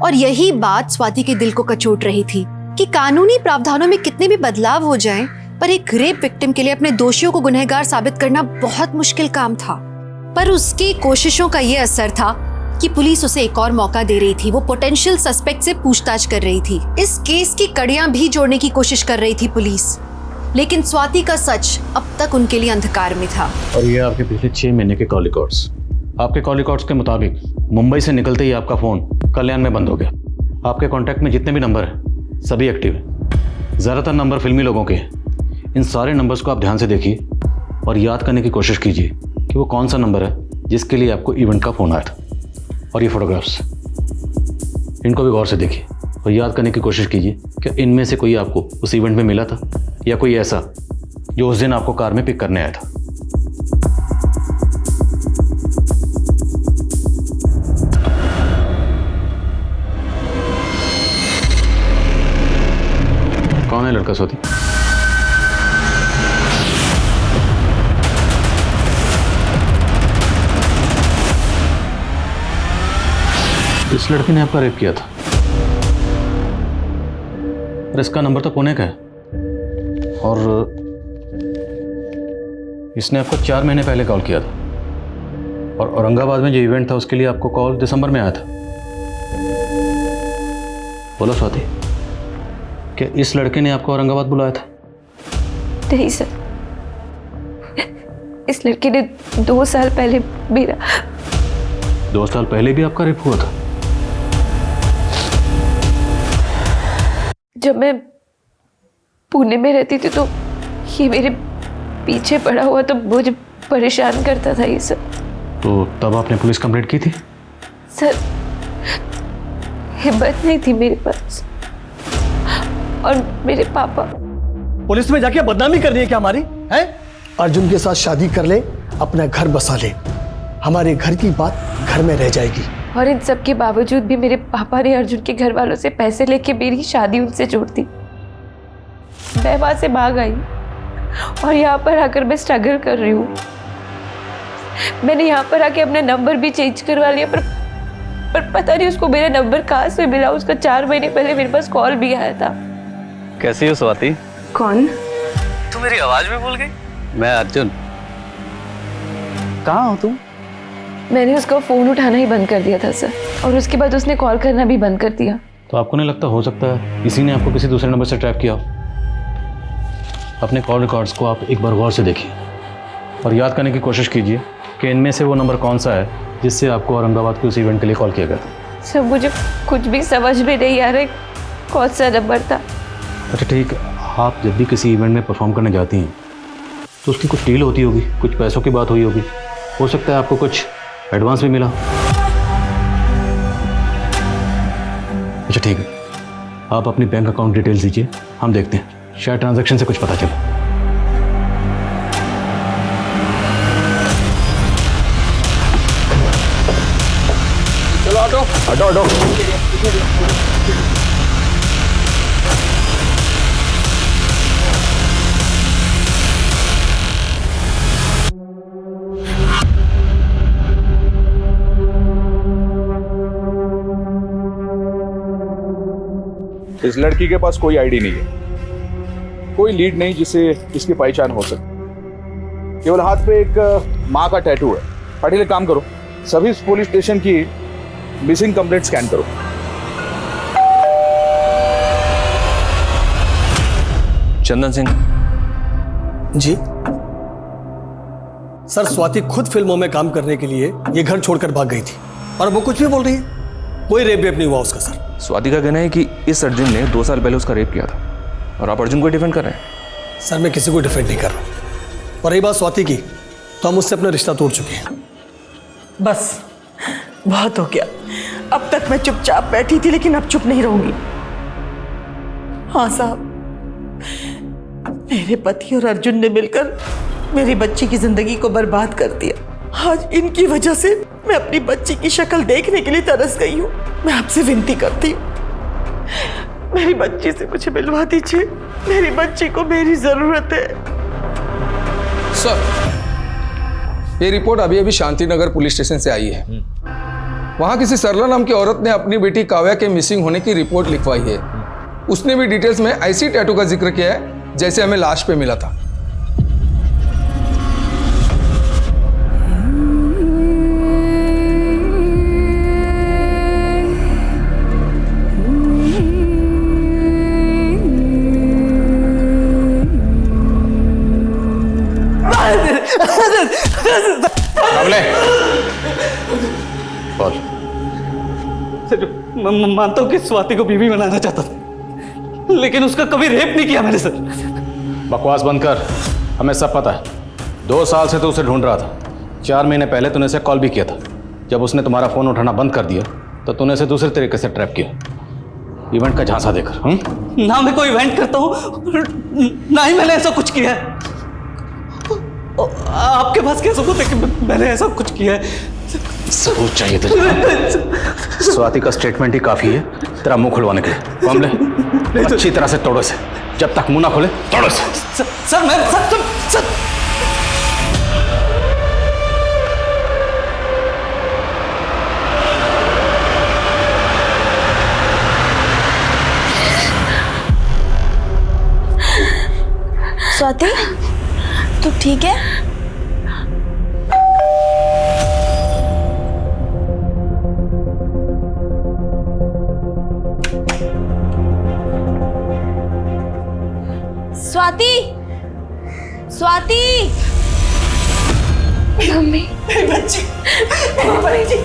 और यही बात स्वाति के दिल को कचोट रही थी कि कानूनी प्रावधानों में कितने भी बदलाव हो जाएं, पर एक रेप विक्टिम के लिए अपने दोषियों को गुनहगार साबित करना बहुत मुश्किल काम था। पर उसकी कोशिशों का ये असर था कि पुलिस उसे एक और मौका दे रही थी। वो पोटेंशियल सस्पेक्ट से पूछताछ कर रही थी। इस केस की कड़ियां भी जोड़ने की कोशिश कर रही थी पुलिस, लेकिन स्वाति का सच अब तक उनके लिए अंधकार में था। और ये आपके पिछले 6 महीने के कॉल रिकॉर्ड्स। आपके कॉल रिकॉर्ड्स के मुताबिक मुंबई से निकलते ही आपका फ़ोन कल्याण में बंद हो गया। आपके कॉन्टैक्ट में जितने भी नंबर हैं सभी एक्टिव हैं, ज़्यादातर नंबर फिल्मी लोगों के। इन सारे नंबर्स को आप ध्यान से देखिए और याद करने की कोशिश कीजिए कि वो कौन सा नंबर है जिसके लिए आपको इवेंट का फ़ोन आया था। और ये फोटोग्राफ्स, इनको भी गौर से देखिए और याद करने की कोशिश कीजिए कि इनमें से कोई आपको उस इवेंट में मिला था या कोई ऐसा जो उस दिन आपको कार में पिक करने आया था। कौन है लड़का स्वाति? इस लड़के ने आपका रेप किया था, और इसका नंबर तो पुणे का है, और इसने आपको 4 महीने पहले कॉल किया था, और औरंगाबाद में जो इवेंट था उसके लिए आपको कॉल दिसंबर में आया था। बोलो स्वाति, क्या इस लड़के ने आपको औरंगाबाद बुलाया था? नहीं सर, इस लड़के ने 2 साल पहले मेरा 2 साल पहले भी आपका रेप हुआ था? जब मैं पुणे में रहती थी तो ये मेरे पीछे पड़ा हुआ तो मुझे परेशान करता था ये सब। तो तब आपने पुलिस कंप्लेंट की थी? सर हिम्मत नहीं थी मेरे पास, और मेरे पापा। पुलिस में जाके बदनामी करनी है क्या हमारी? है? अर्जुन के साथ शादी कर ले, अपना घर बसा ले, हमारे घर की बात घर में रह जाएगी। और इन सब के बावजूद भी मेरे पापा ने अर्जुन के घर वालों से पैसे लेके मेरी शादी उनसे जोड़ दी। मैं वहां से भाग आई और यहाँ पर आकर मैं स्ट्रगल कर रही हूँ। मैंने यहाँ पर आके अपना नंबर भी चेंज करवा लिया, पर पता नहीं उसको मेरा नंबर कहाँ से मिला। उसका 4 महीने पहले मेरे पास कॉल भी आया था। कैसी हो स्वाति? कौन? तू मेरी आवाज भी भूल गई? मैं अर्जुन। कहाँ हो तुम? मैंने उसका फ़ोन उठाना ही बंद कर दिया था सर, और उसके बाद उसने कॉल करना भी बंद कर दिया। तो आपको नहीं लगता हो सकता है इसी ने आपको किसी दूसरे नंबर से ट्रैप किया हो? अपने कॉल रिकॉर्ड्स को आप एक बार गौर से देखिए और याद करने की कोशिश कीजिए कि इनमें से वो नंबर कौन सा है जिससे आपको औरंगाबाद के उस इवेंट के लिए कॉल किया गया था। सर मुझे कुछ भी समझ में नहीं आ रहा कौन सा नंबर था। अच्छा ठीक, आप जब भी किसी इवेंट में परफॉर्म करने जाती हैं तो उसकी कुछ डील होती होगी, कुछ पैसों की बात हुई होगी, हो सकता है आपको कुछ एडवांस भी मिला। अच्छा ठीक है, आप अपनी बैंक अकाउंट डिटेल्स दीजिए, हम देखते हैं शायद ट्रांजैक्शन से कुछ पता चले। चलो ऑटो ऑटो ऑटो। इस लड़की के पास कोई आईडी नहीं है, कोई लीड नहीं जिससे इसकी पहचान हो सके। केवल हाथ पे एक माँ का टैटू है। पाटिल एक काम करो, सभी पुलिस स्टेशन की मिसिंग कंप्लेंट स्कैन करो। चंदन सिंह जी सर, स्वाति खुद फिल्मों में काम करने के लिए ये घर छोड़कर भाग गई थी और वो कुछ भी बोल रही है। कोई रेप नहीं हुआ उसका सर। स्वाति का कहना है कि इस अर्जुन ने 2 साल पहले उसका रेप किया था और आप अर्जुन को डिफेंड कर रहे हैं। सर मैं किसी को डिफेंड नहीं कर रहा। और रही बात स्वाति की, तो हम उससे अपना रिश्ता तोड़ चुके हैं। बस बहुत हो गया। अब तक मैं चुपचाप बैठी थी, लेकिन अब चुप नहीं रहूंगी। हाँ साहब, मेरे पति और अर्जुन ने मिलकर मेरी बच्ची की जिंदगी को बर्बाद कर दिया। आज इनकी वजह से मैं अपनी बच्ची की शक्ल देखने के लिए तरस गई हूँ। मैं आपसे विनती करती हूँ, मेरी बच्ची से मुझे मिलवा दीजिए। मेरी बच्ची को मेरी जरूरत है। सर, ये रिपोर्ट अभी अभी शांतिनगर पुलिस स्टेशन से आई है। वहां किसी सरला नाम की औरत ने अपनी बेटी काव्या के मिसिंग होने की रिपोर्ट लिखवाई है। उसने भी डिटेल्स में ऐसी टैटू का जिक्र किया है जैसे हमें लाश पे मिला था। मैं मानता हूँ कि स्वाति को बीवी बनाना चाहता था, लेकिन उसका कभी रेप नहीं किया मैंने सर। बकवास बंद कर, हमें सब पता है। 2 साल से तो उसे ढूंढ रहा था। 4 महीने पहले तूने उसे कॉल भी किया था। जब उसने तुम्हारा फोन उठाना बंद कर दिया तो तूने उसे दूसरे तरीके से ट्रैप किया, इवेंट का झांसा देकर। ना मैं कोई इवेंट करता हूँ, ना ही मैंने ऐसा कुछ किया है। आपके पास क्या सबूत है कि मैंने ऐसा कुछ किया है? सबूत चाहिए तुझे? स्वाति का स्टेटमेंट ही काफी है तेरा मुंह खुलवाने के लिए। कमले, अच्छी तरह से तोड़ो से, जब तक मुंह ना खोले तोड़ो से। सर मैं सर स्वाति, तू ठीक है? स्वाति, स्वाति, मम्मी, बच्ची, बच्ची।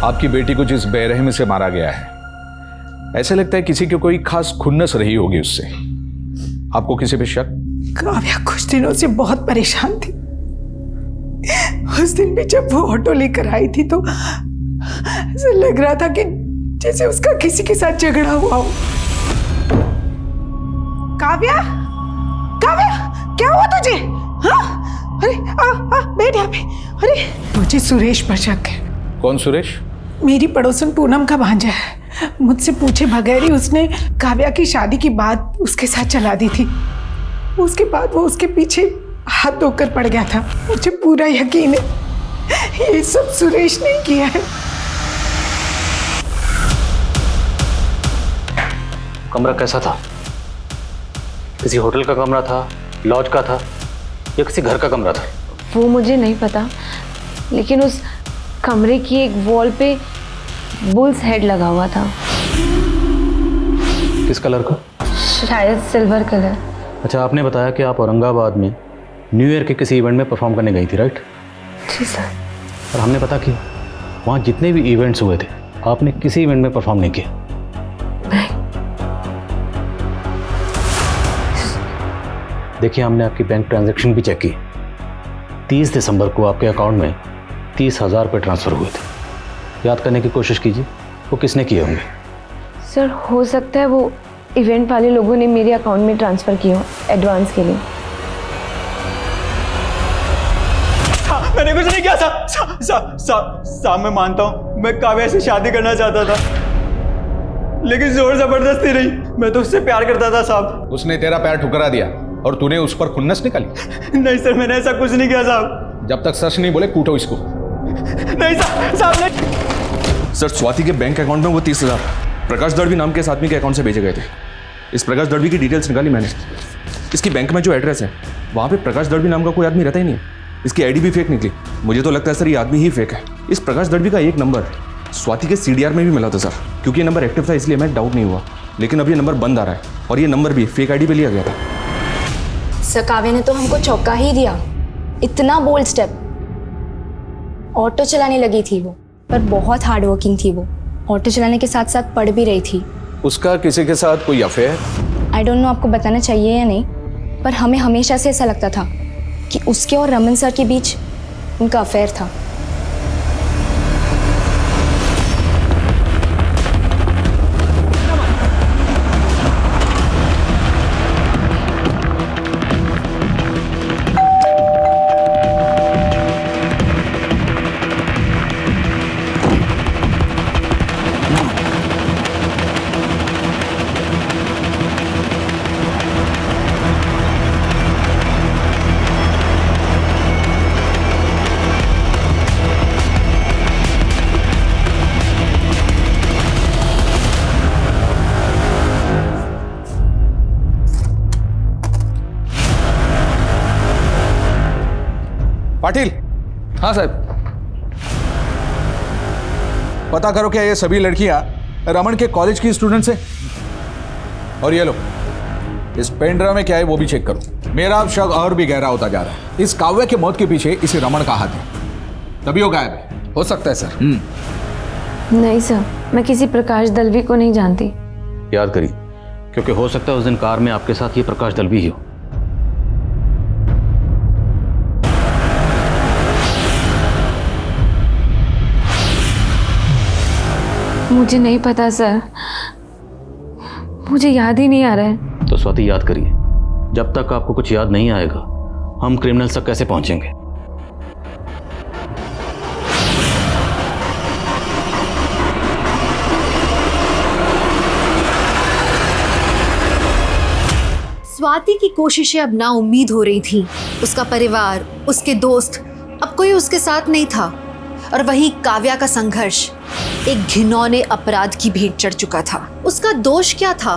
आपकी बेटी को जिस बेरहमी से मारा गया है, ऐसे लगता है किसी की कोई खास खुन्नस रही होगी उससे। आपको किसी पे शक? काव्या कुछ दिनों से बहुत परेशान थी। उस दिन भी जब वो ऑटो लेकर आई थी तो ऐसा लग रहा था कि जैसे उसका किसी के साथ झगड़ा हुआ हो। काव्या, काव्या, क्या हुआ तुझे? हाँ? अरे बैठ यहाँ पे। अरे मुझे सुरेश पर शक है। कौन सुरेश? मेरी पड़ोसन पूनम का भांजा है। मुझसे पूछे बगैर ही उसने काव्या की शादी की बात उसके साथ चला दी थी। उसके बाद वो उसके पीछे हाथ धोकर पड़ गया था। मुझे पूरा यकीन है ये सब सुरेश ने किया है। कमरा कैसा था? किसी होटल का कमरा था, लॉज का था या किसी घर का कमरा था? वो मुझे नहीं पता, लेकिन उस कमरे की एक वॉल पे बुल्स हेड लगा हुआ था। किस कलर का? शायद सिल्वर कलर। अच्छा, आपने बताया कि आप औरंगाबाद में न्यू ईयर के किसी इवेंट में परफॉर्म करने गई थी, राइट? जी सर। और हमने पता किया वहाँ जितने भी इवेंट्स हुए थे आपने किसी इवेंट में परफॉर्म नहीं किया। देखिए, हमने आपकी बैंक ट्रांजैक्शन भी चेक की। 30 दिसंबर को आपके अकाउंट में 30,000 रुपये ट्रांसफ़र हुए थे। याद करने की कोशिश कीजिए वो किसने किए होंगे। सर, हो सकता है वो इवेंट वाले लोगों ने मेरे अकाउंट में ट्रांसफ़र किए हो एडवांस के लिए। मैंने कुछ नहीं किया साहब। मैं मानता हूँ मैं काव्या से शादी करना चाहता था, लेकिन जोर जबरदस्ती नहीं। मैं तो उससे प्यार करता था साहब। उसने तेरा पैर ठुकरा दिया और तूने उस पर खुन्नस निकाली? नहीं सर, मैंने ऐसा कुछ नहीं किया साहब। जब तक सच नहीं बोले कूटो इसको। नहीं साहब नहीं। सर, स्वाति के बैंक अकाउंट में वो 30,000 प्रकाश दड़वी नाम के इस आदमी के अकाउंट से भेजे गए थे। इस प्रकाश दड़वी की डिटेल्स निकाली मैंने। इसकी बैंक में जो एड्रेस है वहाँ पे प्रकाश दड़वी नाम का कोई आदमी रहता ही नहीं है। इसकी आईडी भी फेक निकली। मुझे तो लगता है सर ये आदमी ही फेक है। इस प्रकाश दड़वी का एक नंबर स्वाति के CDR में भी मिला था सर। क्योंकि ये नंबर एक्टिव था इसलिए मैं डाउट नहीं हुआ, लेकिन अब ये नंबर बंद आ रहा है और ये नंबर भी फेक आईडी पे लिया गया था। सर, काव्या ने तो हमको चौंका ही दिया। इतना बोल्ड स्टेप। ऑटो चलाने लगी थी वो, पर बहुत हार्ड वर्किंग थी वो। ऑटो चलाने के साथ साथ पढ़ भी रही थी। उसका किसी के साथ कोई अफेयर? आई डोंट नो आपको बताना चाहिए या नहीं, पर हमें हमेशा से ऐसा लगता था कि उसके और रमन सर के बीच उनका अफेयर था। पाटिल। हाँ साहब। पता करो क्या ये सभी लड़कियां रमन के कॉलेज की स्टूडेंट्स हैं? और ये लो, इस पेन ड्राइव में क्या है वो भी चेक करो। मेरा अब शक और भी गहरा होता जा रहा है। इस काव्या के मौत के पीछे इसी रमन का हाथ है, तभी वो गायब है। हो सकता है सर। नहीं सर, मैं किसी प्रकाश दलवी को नहीं जानती। याद करिए, क्योंकि हो सकता है उस दिन कार में आपके साथ ये प्रकाश दलवी ही हो। मुझे नहीं पता सर, मुझे याद ही नहीं आ रहा है। तो स्वाति, याद करिए, जब तक आपको कुछ याद नहीं आएगा हम क्रिमिनल्स तक कैसे पहुंचेंगे? स्वाति की कोशिशें अब ना उम्मीद हो रही थी। उसका परिवार, उसके दोस्त, अब कोई उसके साथ नहीं था। और वहीं काव्या का संघर्ष एक घिनौने अपराध की भेंट चढ़ चुका था। उसका दोष क्या था?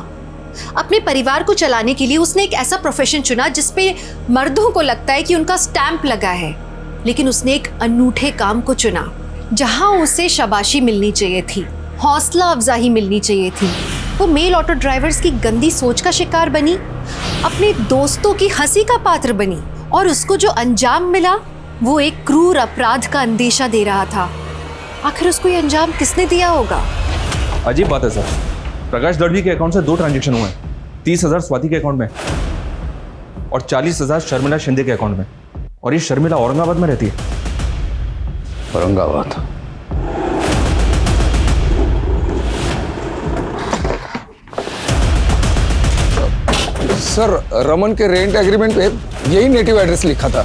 अपने परिवार को चलाने के लिए उसने एक ऐसा प्रोफेशन चुना जिसपे मर्दों को लगता है कि उनका स्टैंप लगा है, लेकिन उसने एक अनूठे काम को चुना जहां उसे शाबाशी मिलनी चाहिए थी, हौसला अफजाई मिलनी चाहिए थी। वो मेल ऑटो ड्राइवर्स की गंदी सोच का शिकार बनी, अपने दोस्तों की हंसी का पात्र बनी, और उसको जो अंजाम मिला वो एक क्रूर अपराध का अंदेशा दे रहा था। आखिर उसको ये अंजाम किसने दिया होगा? अजीब बात है सर, प्रकाश दड़वी के अकाउंट से 2 ट्रांजैक्शन हुए हैं। 30,000 स्वाति के अकाउंट में और 40,000 शर्मिला शिंदे के अकाउंट में। और ये शर्मिला औरंगाबाद में रहती है। औरंगाबाद? सर रमन के रेंट एग्रीमेंट पे यही नेटिव एड्रेस लिखा था।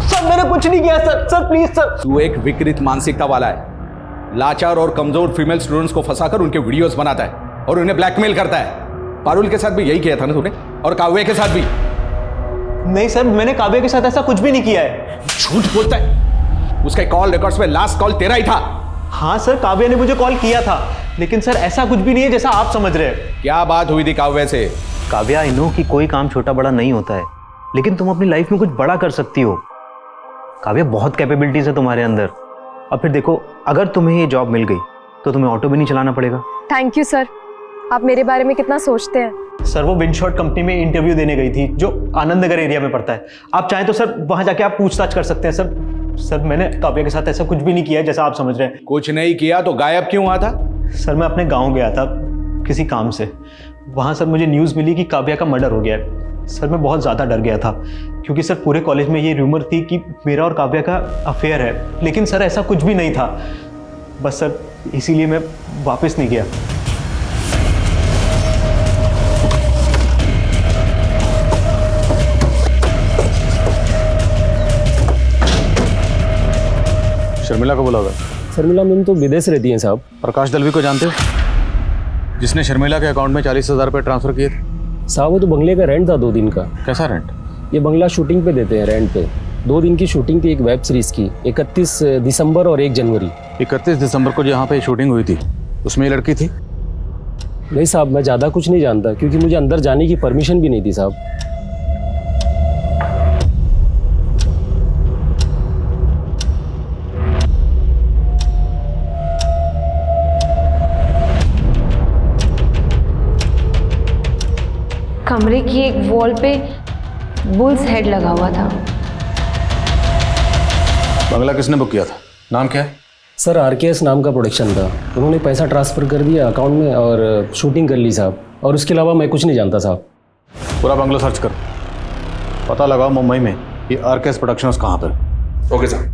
सर मैंने कुछ नहीं किया सर प्लीज सर। तू एक विकृत मानसिकता वाला है, लाचार और कमजोर फीमेल स्टूडेंट्स को फंसाकर उनके वीडियोस बनाता है और उन्हें ब्लैकमेल करता है। पारुल के साथ भी यही किया था ना तूने, और काव्या के साथ भी। नहीं सर, मैंने काव्या के साथ ऐसा कुछ भी नहीं किया है। झूठ बोलता है, उसके कॉल रिकॉर्ड्स में लास्ट कॉल तेरा ही था। हाँ सर, काव्या ने मुझे कॉल किया था, लेकिन सर ऐसा कुछ भी नहीं है जैसा आप समझ रहे हैं। क्या बात हुई थी काव्या से? काव्या, आई नो कि कोई काम छोटा बड़ा नहीं होता है, लेकिन तुम अपनी लाइफ में कुछ बड़ा कर सकती हो। काव्या, बहुत कैपेबिलिटीज है तुम्हारे अंदर। और फिर देखो, अगर तुम्हें ये जॉब मिल गई तो तुम्हें ऑटो भी नहीं चलाना पड़ेगा। थैंक यू सर, आप मेरे बारे में कितना सोचते हैं। सर वो विंडशॉट कंपनी में इंटरव्यू देने गई थी, जो आनंद नगर एरिया में पड़ता है। आप चाहें तो सर वहां जाके आप पूछताछ कर सकते हैं। सर मैंने काव्या के साथ ऐसा कुछ भी नहीं किया जैसा आप समझ रहे हैं। कुछ नहीं किया तो गायब क्यों हुआ था? सर मैं अपने गाँव गया था किसी काम से। वहाँ सर मुझे न्यूज़ मिली कि काव्या का मर्डर हो गया है। सर मैं बहुत ज़्यादा डर गया था, क्योंकि सर पूरे कॉलेज में ये रूमर थी कि मेरा और काव्या का अफेयर है, लेकिन सर ऐसा कुछ भी नहीं था। बस सर इसीलिए मैं वापस नहीं गया। शर्मिला को बुला होगा। शर्मिला मैम तो विदेश रहती हैं साहब। प्रकाश दलवी को जानते हो, जिसने शर्मिला के अकाउंट में 40,000 रुपये ट्रांसफर किए थे? साहब वो तो बंगले का रेंट था 2 दिन का। कैसा रेंट? ये बंगला शूटिंग पे देते हैं रेंट पे। 2 दिन की शूटिंग थी एक वेब सीरीज की, 31 दिसंबर और 1 जनवरी। 31 दिसंबर को जहाँ पे शूटिंग हुई थी उसमें ये लड़की थी? नहीं साहब, मैं ज़्यादा कुछ नहीं जानता, क्योंकि मुझे अंदर जाने की परमिशन भी नहीं थी साहब। कमरे की एक वॉल पे बुल्स हेड लगा हुआ था। बंगला किसने बुक किया था? नाम क्या है? सर RKS नाम का प्रोडक्शन था। उन्होंने पैसा ट्रांसफ़र कर दिया अकाउंट में और शूटिंग कर ली साहब, और उसके अलावा मैं कुछ नहीं जानता साहब। पूरा बंगला सर्च कर, पता लगाओ मुंबई में ये RKS प्रोडक्शंस कहाँ पर। Okay sir.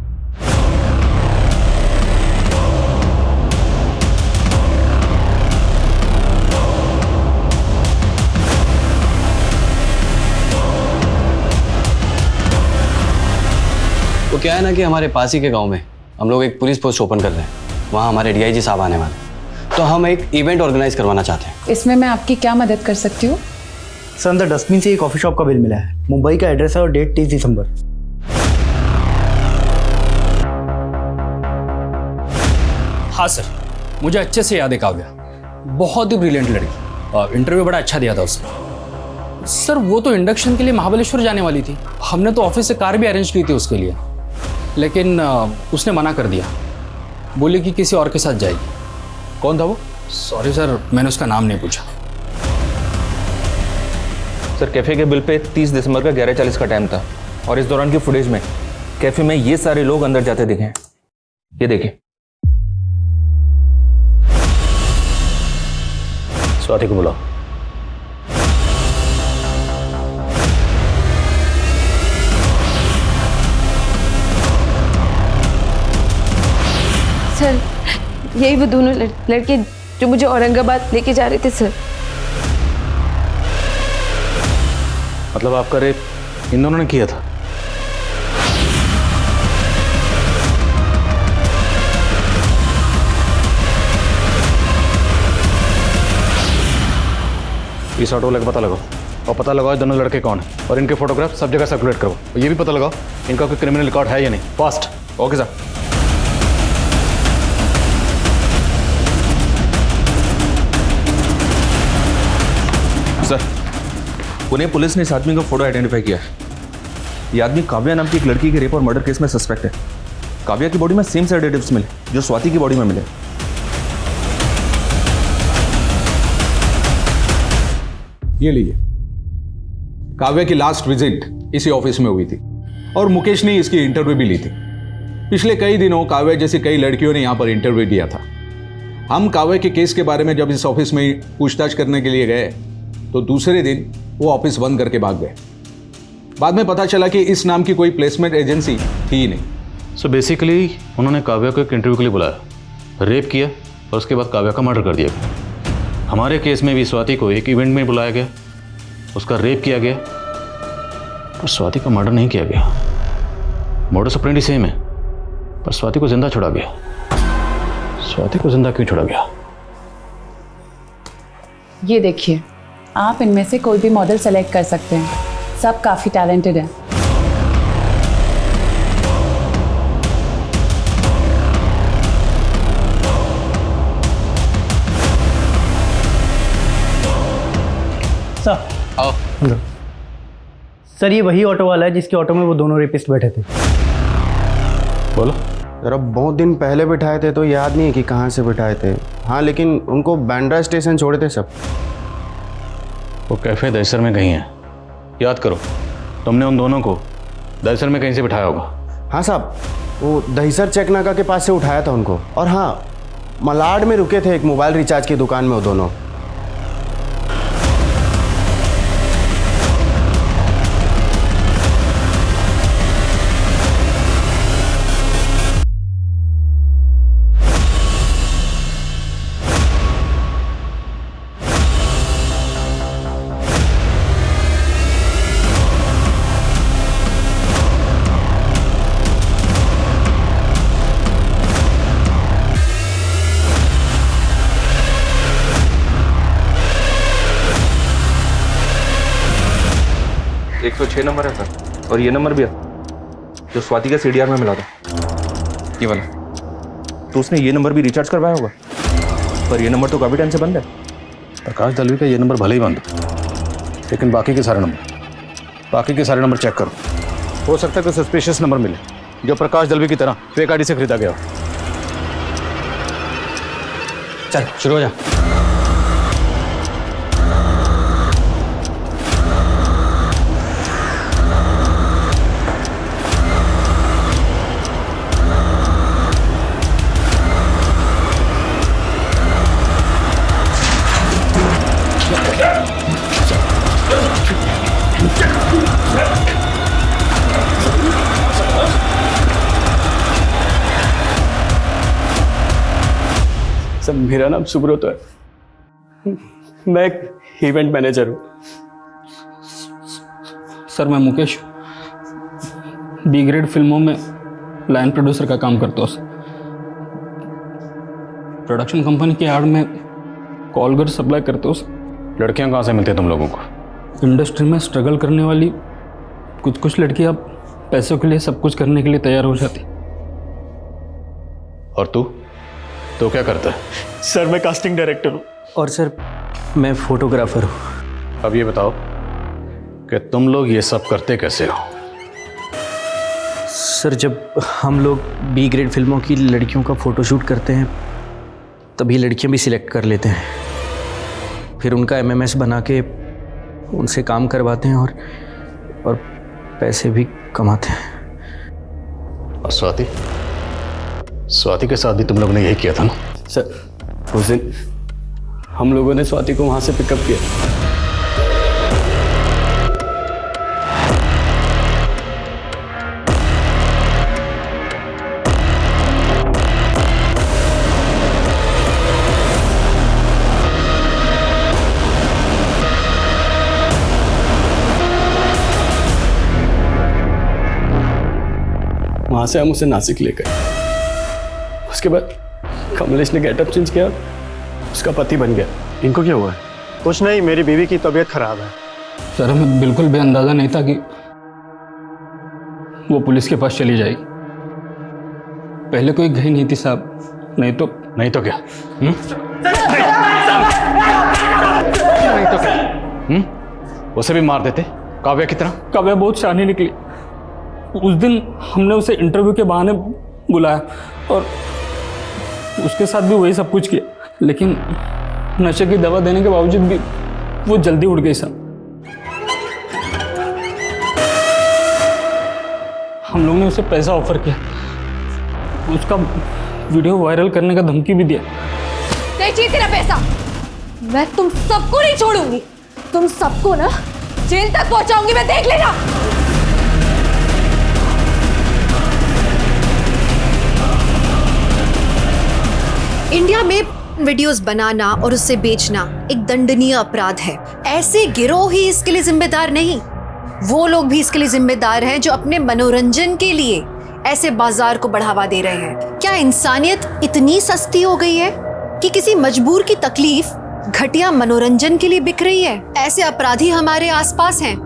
वो क्या है ना कि हमारे पास ही के गांव में हम लोग एक पुलिस पोस्ट ओपन कर रहे हैं, वहाँ हमारे DIG साहब आने वाले, तो हम एक इवेंट ऑर्गेनाइज करवाना चाहते हैं। इसमें मैं आपकी क्या मदद कर सकती हूँ? सर अंदर डस्टबिन से एक कॉफ़ी शॉप का बिल मिला है। मुंबई का एड्रेस है और डेट 30 दिसंबर। हाँ सर, मुझे अच्छे से याद है काव्या, बहुत ही ब्रिलियंट लड़की, और इंटरव्यू बड़ा अच्छा दिया था उसने। सर वो तो इंडक्शन के लिए महाबलेश्वर जाने वाली थी, हमने तो ऑफिस से कार भी अरेंज की थी उसके लिए, लेकिन उसने मना कर दिया, बोली कि किसी और के साथ जाएगी। कौन था वो? सॉरी सर, मैंने उसका नाम नहीं पूछा। सर कैफ़े के बिल पे 30 दिसंबर का 11:40 का टाइम था, और इस दौरान की फुटेज में कैफ़े में ये सारे लोग अंदर जाते दिखे हैं। ये देखिए। स्वाति को बुलाओ। सर यही वो दोनों लड़के जो मुझे औरंगाबाद लेके जा रहे थे सर। मतलब आपका रेप इन दोनों ने किया था? इस ऑटो वाले का पता लगाओ, और पता लगाओ दोनों लड़के कौन है, और इनके फोटोग्राफ सब जगह सर्कुलेट करो, और ये भी पता लगाओ इनका कोई क्रिमिनल रिकॉर्ड है या नहीं। Fast. Okay sir. Sir Pune police ने इस आदमी का फोटो आइडेंटिफाई किया है। ये आदमी काव्या नाम की एक लड़की के रेप और मर्डर केस में सस्पेक्ट है। काव्या की बॉडी में सेम सेडेटिव्स मिले जो स्वाति की बॉडी में मिले। ये लीजिए, काव्या की लास्ट विजिट इसी ऑफिस में हुई थी, और मुकेश ने इसकी इंटरव्यू भी ली थी। पिछले कई दिनों काव्या जैसी कई लड़कियों ने यहाँ पर इंटरव्यू दिया था। हम काव्या के केस के बारे में जब इस ऑफिस में पूछताछ करने के लिए गए तो दूसरे दिन वो ऑफिस बंद करके भाग गए। बाद में पता चला कि इस नाम की कोई प्लेसमेंट एजेंसी थी ही नहीं। सो बेसिकली उन्होंने काव्या को एक इंटरव्यू के लिए बुलाया, रेप किया और उसके बाद काव्या का मर्डर कर दिया गया। हमारे केस में भी स्वाति को एक इवेंट में बुलाया गया, उसका रेप किया गया, पर स्वाति का मर्डर नहीं किया गया। मोडस ऑपरेंडी सेम है, पर स्वाति को जिंदा छोड़ा गया। स्वाति को जिंदा क्यों छोड़ा गया? ये देखिए, आप इनमें से कोई भी मॉडल सेलेक्ट कर सकते हैं, सब काफ़ी टैलेंटेड हैं। आओ। सर ये वही ऑटो वाला है जिसके ऑटो में वो दोनों रेपिस्ट बैठे थे। बोलो। जरा बहुत दिन पहले बिठाए थे तो याद नहीं है कि कहाँ से बिठाए थे। हाँ लेकिन उनको बांद्रा स्टेशन छोड़े थे सब। वो कैफे दहसर में कहीं है, याद करो। तुमने उन दोनों को दहसर में कहीं से बिठाया होगा। हाँ साहब, वो दहीसर चेक नाका के पास से उठाया था उनको। और हाँ, मलाड में रुके थे एक मोबाइल रिचार्ज की दुकान में वो दोनों। एक 106 नंबर है सर, और ये नंबर भी है जो स्वाति का CDR में मिला था, ये वाला। तो उसने ये नंबर भी रिचार्ज करवाया होगा, पर ये नंबर तो काफ़ी टाइम से बंद है। प्रकाश दलवी का ये नंबर भले ही बंद, लेकिन बाकी के सारे नंबर चेक करो। हो सकता है कोई सस्पिशियस नंबर मिले जो प्रकाश दलवी की तरह फेक आईडी से खरीदा गया हो। चल शुरू हो जा। सर मेरा नाम सुब्रत है, मैं एक इवेंट मैनेजर हूँ। सर मैं मुकेश बी ग्रेड फिल्मों में लाइन प्रोड्यूसर का काम करता हूँ सर। प्रोडक्शन कंपनी के एड में कॉलगर सप्लाई करते हो सर। लड़कियां कहाँ से मिलती हैं तुम लोगों को? इंडस्ट्री में स्ट्रगल करने वाली कुछ लड़कियां पैसों के लिए सब कुछ करने के लिए तैयार हो जाती। और तू तो क्या करता है? सर मैं कास्टिंग डायरेक्टर हूँ। और सर मैं फोटोग्राफर हूँ। अब ये बताओ कि तुम लोग ये सब करते कैसे हो? सर जब हम लोग बी ग्रेड फिल्मों की लड़कियों का फ़ोटोशूट करते हैं तभी लड़कियां भी सिलेक्ट कर लेते हैं, फिर उनका MMS बना के उनसे काम करवाते हैं और पैसे भी कमाते हैं। और स्वाति के साथ भी तुम लोगों ने यही किया था ना? सर उस दिन हम लोगों ने स्वाति को वहाँ से पिकअप किया। वहाँ से हम उसे नासिक ले गए। उसके बाद कमलेश ने गेटअप चेंज किया, उसका पति बन गया। इनको क्या हुआ है? कुछ नहीं, मेरी बीवी की तबीयत खराब है। सर हमें बिल्कुल भी अंदाजा नहीं था कि वो पुलिस के पास चली जाएगी। पहले कोई गई नहीं थी साहब, नहीं तो क्या? उसे भी मार देते काव्या की तरह। काव्या बहुत शानी निकली। उस दिन हमने उसे इंटरव्यू के बहाने बुलाया और उसके साथ भी वही सब कुछ किया, लेकिन नशे की दवा देने के बावजूद भी वो जल्दी उड़ गई साहब। हम लोग ने उसे पैसा ऑफर किया, उसका वीडियो वायरल करने का धमकी भी दिया। नहीं चाहिए तेरा पैसा, मैं तुम सबको नहीं छोड़ूंगी। तुम सबको ना जेल तक पहुंचाऊंगी मैं, देख लेना। इंडिया में वीडियोस बनाना और उससे बेचना एक दंडनीय अपराध है। ऐसे गिरोह ही इसके लिए जिम्मेदार नहीं, वो लोग भी इसके लिए जिम्मेदार हैं जो अपने मनोरंजन के लिए ऐसे बाजार को बढ़ावा दे रहे हैं। क्या इंसानियत इतनी सस्ती हो गई है कि किसी मजबूर की तकलीफ घटिया मनोरंजन के लिए बिक रही है? ऐसे अपराधी हमारे आसपास हैं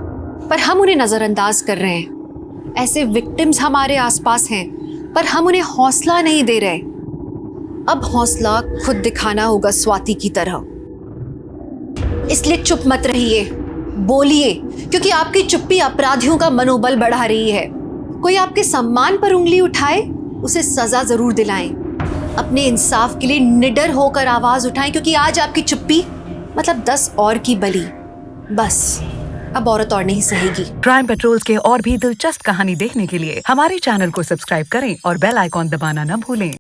पर हम उन्हें नजरअंदाज कर रहे हैं। ऐसे विक्टिम्स हमारे आसपास हैं पर हम उन्हें हौसला नहीं दे रहे। अब हौसला खुद दिखाना होगा स्वाति की तरह। इसलिए चुप मत रहिए, बोलिए, क्योंकि आपकी चुप्पी अपराधियों का मनोबल बढ़ा रही है। कोई आपके सम्मान पर उंगली उठाए, उसे सजा जरूर दिलाएं। अपने इंसाफ के लिए निडर होकर आवाज उठाएं, क्योंकि आज आपकी चुप्पी मतलब 10 और की बलि। बस अब औरत और नहीं सहेगी। क्राइम पेट्रोल्स के और भी दिलचस्प कहानी देखने के लिए हमारे चैनल को सब्सक्राइब करें और बेल आइकॉन दबाना न भूलें।